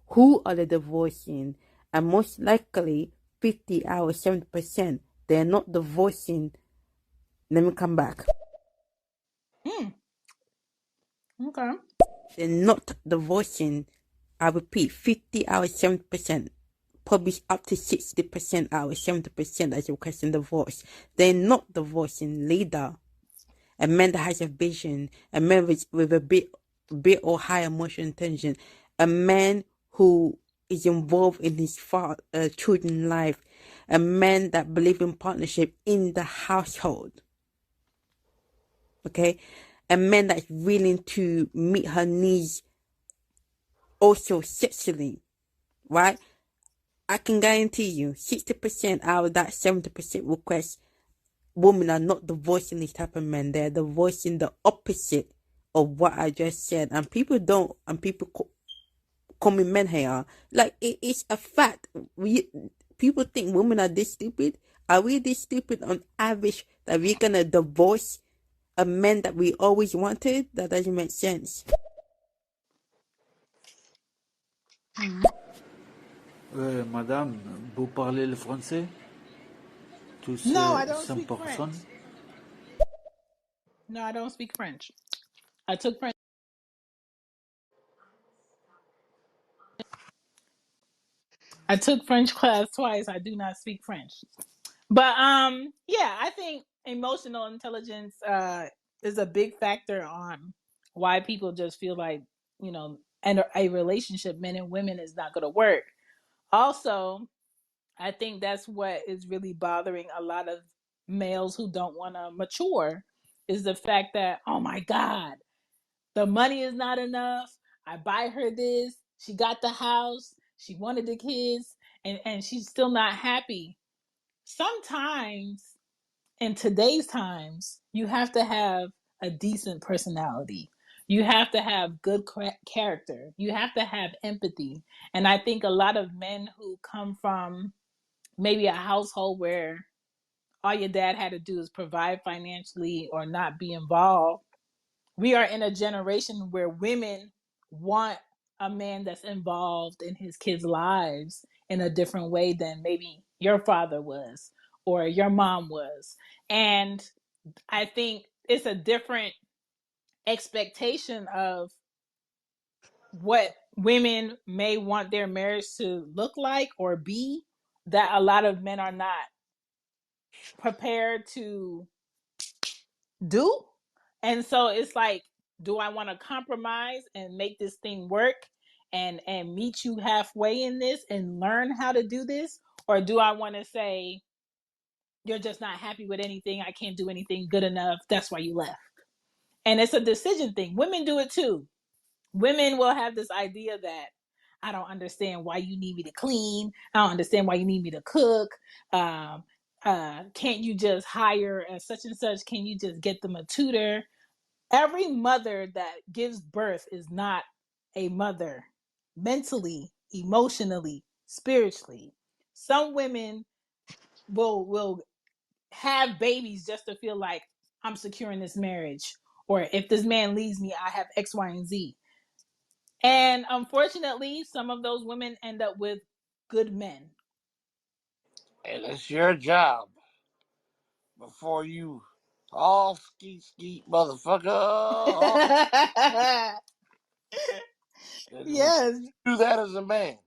who are they divorcing, and most likely 50 or 70% they're not divorcing. Let me come back. Mm. Okay. They're not divorcing. I repeat, 50 or 70%, probably up to 60% or 70% as requesting divorce. They're not divorcing leader. A man that has a vision, a man with a bit or high emotional intelligence, a man who is involved in his children's life, a man that believes in partnership in the household. Okay, a man that's willing to meet her needs also sexually, right? I can guarantee you 60% out of that 70% request, women are not divorcing these type of men. They're divorcing the opposite of what I just said. And people call me men here. Like, it's a fact. People think women are this stupid. Are we this stupid on average that we're gonna divorce a man that we always wanted? That doesn't make sense. Mm. Madame, vous parlez le français? Tous No, I ces don't 100 speak French. personnes? No, I don't speak French. I took French. I took French class twice. I do not speak French. But yeah, I think emotional intelligence is a big factor on why people just feel like, you know, and a relationship, men and women, is not going to work. Also, I think that's what is really bothering a lot of males who don't want to mature, is the fact that, oh my God, the money is not enough. I buy her this. She got the house. She wanted the kids, and she's still not happy. Sometimes in today's times, you have to have a decent personality. You have to have good character. You have to have empathy. And I think a lot of men who come from maybe a household where all your dad had to do is provide financially or not be involved, we are in a generation where women want a man that's involved in his kids' lives in a different way than maybe your father was or your mom was. And I think it's a different expectation of what women may want their marriage to look like or be, that a lot of men are not prepared to do. And so it's like, do I want to compromise and make this thing work and meet you halfway in this and learn how to do this? Or do I want to say, you're just not happy with anything, I can't do anything good enough, that's why you left? And it's a decision thing. Women do it too. Women will have this idea that, I don't understand why you need me to clean. I don't understand why you need me to cook. Um, can't you just hire a such and such? Can you just get them a tutor? Every mother that gives birth is not a mother mentally, emotionally, spiritually. Some women will have babies just to feel like, I'm securing this marriage, or if this man leaves me, I have X, Y, and Z. And unfortunately, some of those women end up with good men. And it's your job before you all skeet skeet motherfucker. Yes, Do that as a man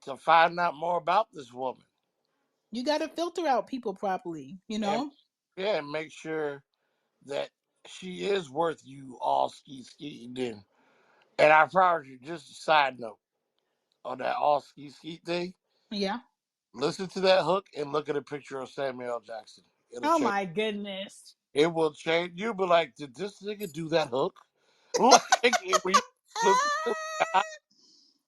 to find out more about this woman. you got to filter out people properly, you And know? yeah, and make sure that she is worth you all skeet skeeting then. And I promise you, just a side note on that all skeet skeet thing, Yeah. listen to that hook and look at a picture of Samuel L. Jackson. It'll Oh change. my goodness. It will change. You'll be like, did this nigga do that hook? Like, when you listen to the guy,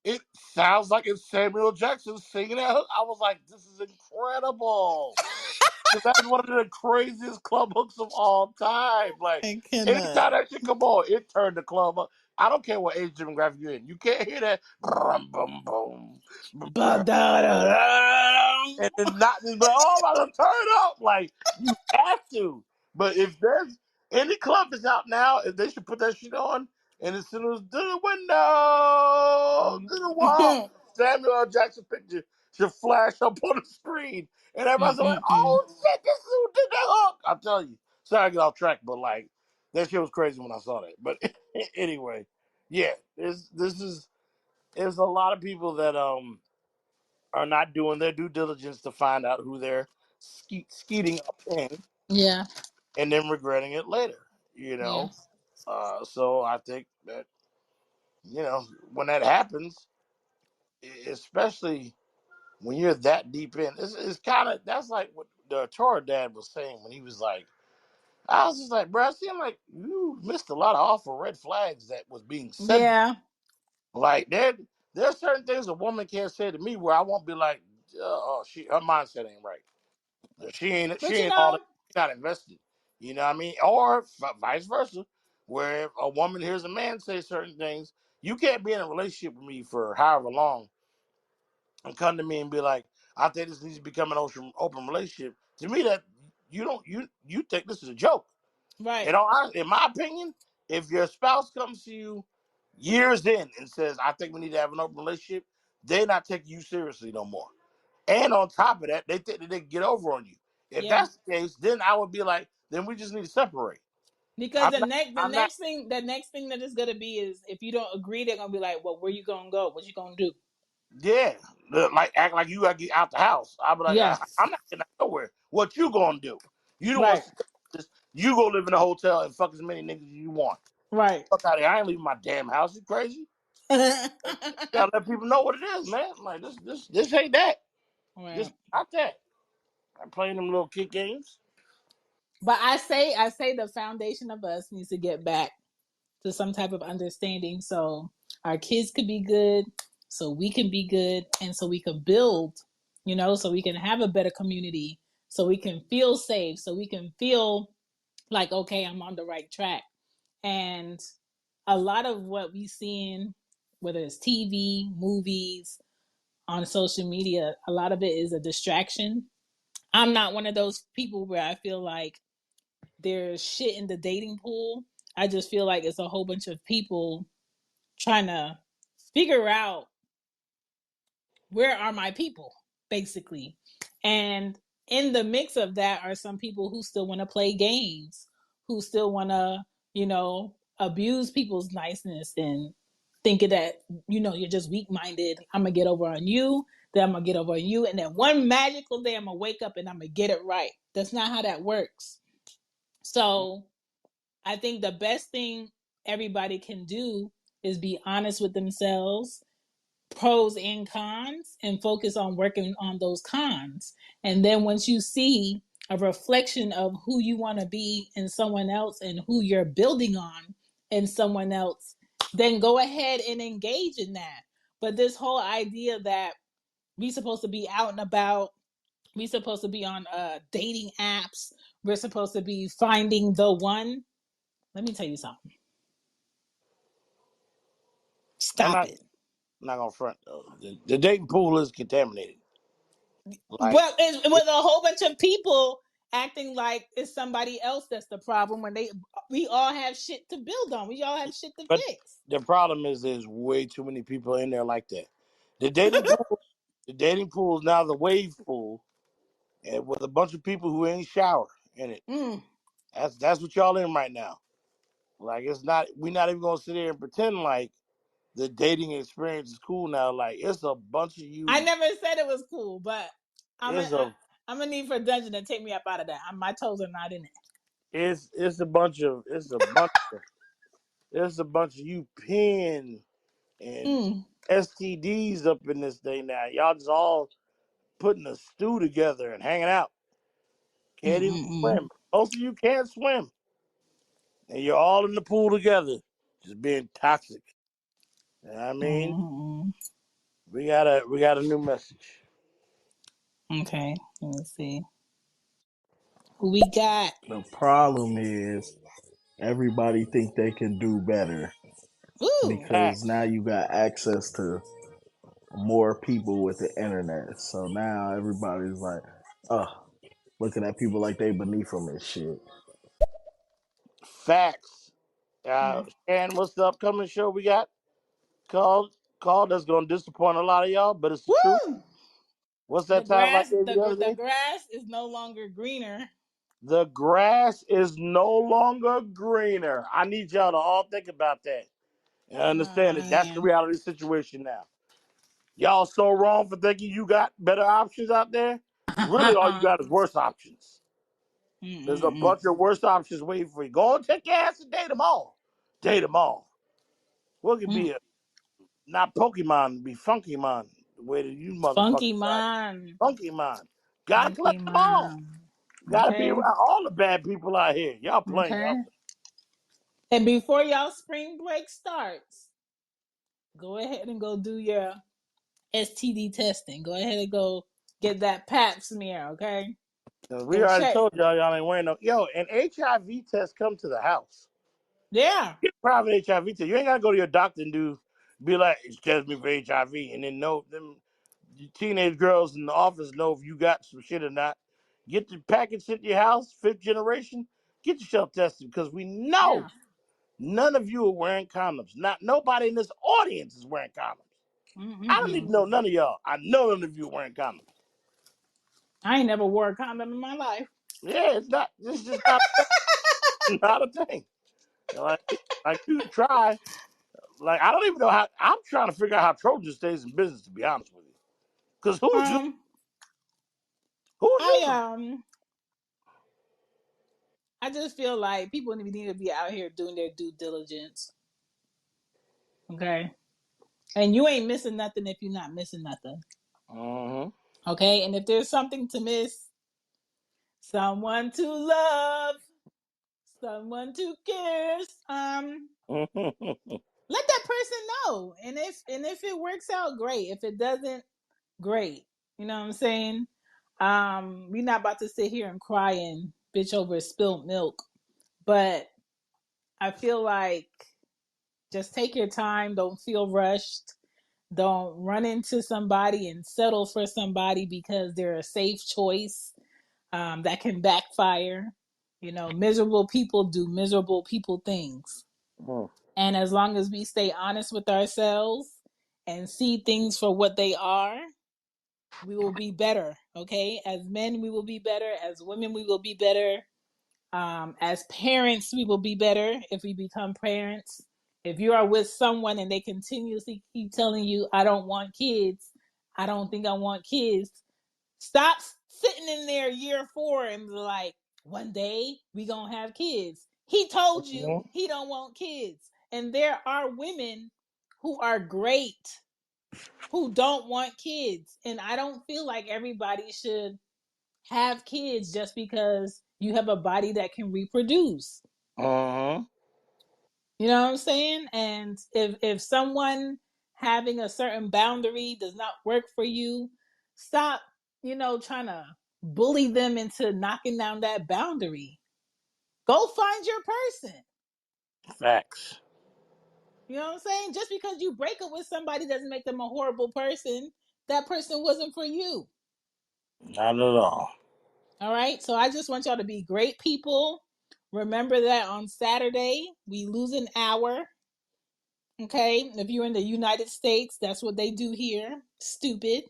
it sounds like it's Samuel Jackson singing that hook. I was like, this is incredible. Because that's one of the craziest club hooks of all time. Like, I cannot. anytime that shit come on, it turned the club up. I don't care what age demographic you're in. You can't hear that. Boom, boom, boom, boom, and then not just be like, oh, I'm gonna turn up. Like, you have to. But if there's any club that's out now, if they should put that shit on, and as soon as to the window, to the wall, Samuel L. Jackson picture should flash up on the screen, and everybody's like, oh shit, this is who did that hook. I'm telling you. Sorry I get off track, but like that shit was crazy when I saw that. But anyway, yeah, there's a lot of people that are not doing their due diligence to find out who they're skeeting up in, Yeah. and then regretting it later. You Yeah. know, so I think that when that happens, especially when you're that deep in, it's kind of that's like what the Torah dad was saying when he was like, I was just like, bro, it seemed like you missed a lot of awful red flags that was being said. Yeah. Like there's certain things a woman can't say to me where I won't be like, oh, her mindset ain't right. She But you ain't all that. know, She not invested. You know what I mean? Or vice versa, where if a woman hears a man say certain things, you can't be in a relationship with me for however long and come to me and be like, I think this needs to become an open relationship. To me, that you think this is a joke. right. In my opinion, if your spouse comes to you years in and says, I think we need to have an open relationship, they're not taking you seriously no more. And on top of that, they think that they can get over on you. If Yeah. that's the case, then I would be like, then we just need to separate. Because I'm the not. next I'm not. the next thing that is gonna be is, if you don't agree, they're gonna be like, well, where you gonna go? What you gonna do? Yeah, like act like you gotta get out the house. I'll be like, Yes. I'm not getting out nowhere. What you gonna do? You don't want Right. to this. You go live in a hotel and fuck as many niggas as you want. Right. Fuck out of here. I ain't leaving my damn house. You crazy? You gotta let people know what it is, man. Like this ain't that. This Right. not that. I'm playing them little kid games. But I say the foundation of us needs to get back to some type of understanding so our kids could be good, so we can be good, and so we can build, so we can have a better community, so we can feel safe, so we can feel like, okay, I'm on the right track. And a lot of what we seeing, whether it's TV, movies, on social media, a lot of it is a distraction. I'm not one of those people where I feel like there's shit in the dating pool. I just feel like it's a whole bunch of people trying to figure out where are my people, basically. And in the mix of that are some people who still want to play games, who still want to, abuse people's niceness and thinking that, you're just weak minded. I'm going to get over on you, then I'm going to get over on you. And then one magical day, I'm going to wake up and I'm going to get it right. That's not how that works. So I think the best thing everybody can do is be honest with themselves, pros and cons, and focus on working on those cons. And then once you see a reflection of who you want to be in someone else and who you're building on in someone else, then go ahead and engage in that. But this whole idea that we supposed to be out and about, we supposed to be on dating apps, we're supposed to be finding the one. Let me tell you something. I'm Stop not it. not gonna front though. The dating pool is contaminated. Like Well, it's with a whole bunch of people acting like it's somebody else that's the problem when we all have shit to build on. We all have shit to but fix. the problem is there's way too many people in there like that. The dating pool the dating pool is now the wave pool and with a bunch of people who ain't shower in it. Mm. That's what y'all in right now. Like it's not we're not even gonna sit here and pretend like the dating experience is cool now. Like it's a bunch of I you never said it was cool, but I'm it's a, a I'm gonna need for Dungeon to take me up out of that. My toes are not in it. it's a bunch of it's a bunch of you pen and Mm. STDs up in this thing now. Y'all just all putting a stew together and hanging out. Can't even Mm-mm-mm. swim. Most of you can't swim. And you're all in the pool together, just being toxic. You know what I mean? Mm-mm. We got a new message. Okay, let me see who we got. The problem is everybody think they can do better Ooh, because now Facts. you got access to more people with the internet. So now everybody's like, looking at people like they beneath them and shit. Facts. yeah. And what's the upcoming show we got? Called that's gonna disappoint a lot of y'all, but it's the truth. Woo! What's The that title I grass, gave you the other the day? grass is no longer greener. The grass is no longer greener. I need y'all to all think about that and Oh understand that that's the man. reality situation now. Y'all so wrong for thinking you got better options out there. Really, all you got is worse options. There's a Mm-mm-mm. bunch of worse options waiting for you. Go and take your ass and date them all. Date them all. What could be Mm. a not Pokemon, be Funky Mon, the way that you Funky motherfuckers got it. man. Funky Mon. Gotta Funky collect them all. man. Gotta be Okay. around all the bad people out here. Y'all playing, Okay. y'all. And before y'all spring break starts, go ahead and go do your STD testing. Go ahead and go get that pap smear, okay? We And already check. told y'all ain't wearing no. Yo, an HIV test come to the house. Yeah. Get a private HIV test. You ain't gotta go to your doctor and be like, test me for HIV, and then know them teenage girls in the office know if you got some shit or not. Get the package sent to your house, fifth generation. Get yourself tested because we know Yeah. none of you are wearing condoms. Not nobody in this audience is wearing condoms. I don't even Mm-mm-mm. know none of y'all. I know none of you are wearing condoms. I ain't never wore a condom in my life. Yeah, it's not. It's just not not a thing. Like you try. Like, I don't even know how. I'm trying to figure out how Trojan stays in business, to be honest with you. Because who's Um, using them? I I just feel like people need to be out here doing their due diligence. Okay. And you ain't missing nothing if you're not missing nothing. Okay. And if there's something to miss, someone to love, someone to kiss, let that person know. And if it works out, great. If it doesn't, great. You know what I'm saying? We're not about to sit here and cry and bitch over spilled milk. But I feel like just take your time. Don't feel rushed. Don't run into somebody and settle for somebody because they're a safe choice. That can backfire. You know, miserable people do miserable people things. And as long as we stay honest with ourselves and see things for what they are, we will be better. Okay. As men, we will be better. As women, we will be better. As parents, we will be better if we become parents. If you are with someone and they continuously keep telling you, I don't want kids, I don't think I want kids, stop sitting in there year 4 and be like, one day we gonna have kids. He told you he don't want kids. And there are women who are great who don't want kids. And I don't feel like everybody should have kids just because you have a body that can reproduce. You know what I'm saying? And if someone having a certain boundary does not work for you, stop, trying to bully them into knocking down that boundary. Go find your person. Facts. You know what I'm saying? Just because you break up with somebody doesn't make them a horrible person. That person wasn't for you. Not at all. All right. So I just want y'all to be great people. Remember that on Saturday, we lose an hour. Okay. If you're in the United States, that's what they do here. Stupid.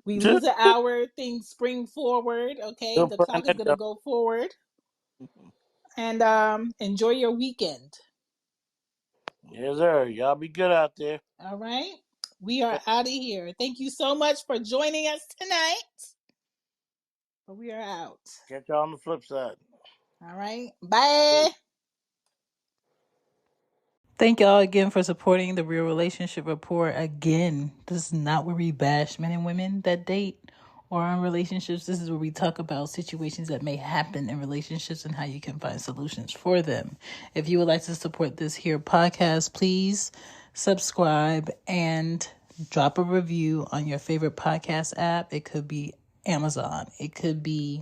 We lose an hour, things spring forward. Okay. Still The putting clock is that going to down. go forward. And enjoy your weekend. Yes, sir. Y'all be good out there. All right. We are out of here. Thank you so much for joining us tonight. But we are out. Catch y'all on the flip side. All right. Bye. Thank y'all again for supporting the Real Relationship Report. Again, this is not where we bash men and women that date or are in relationships. This is where we talk about situations that may happen in relationships and how you can find solutions for them. If you would like to support this here podcast, please subscribe and drop a review on your favorite podcast app. It could be Amazon. It could be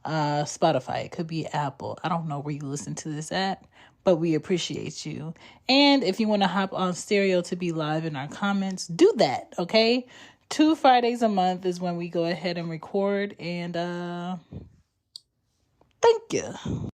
Spotify. It could be Apple. I don't know where you listen to this at, but we appreciate you. And if you want to hop on Stereo to be live in our comments, do that, okay? 2 Fridays a month is when we go ahead and record. And thank you.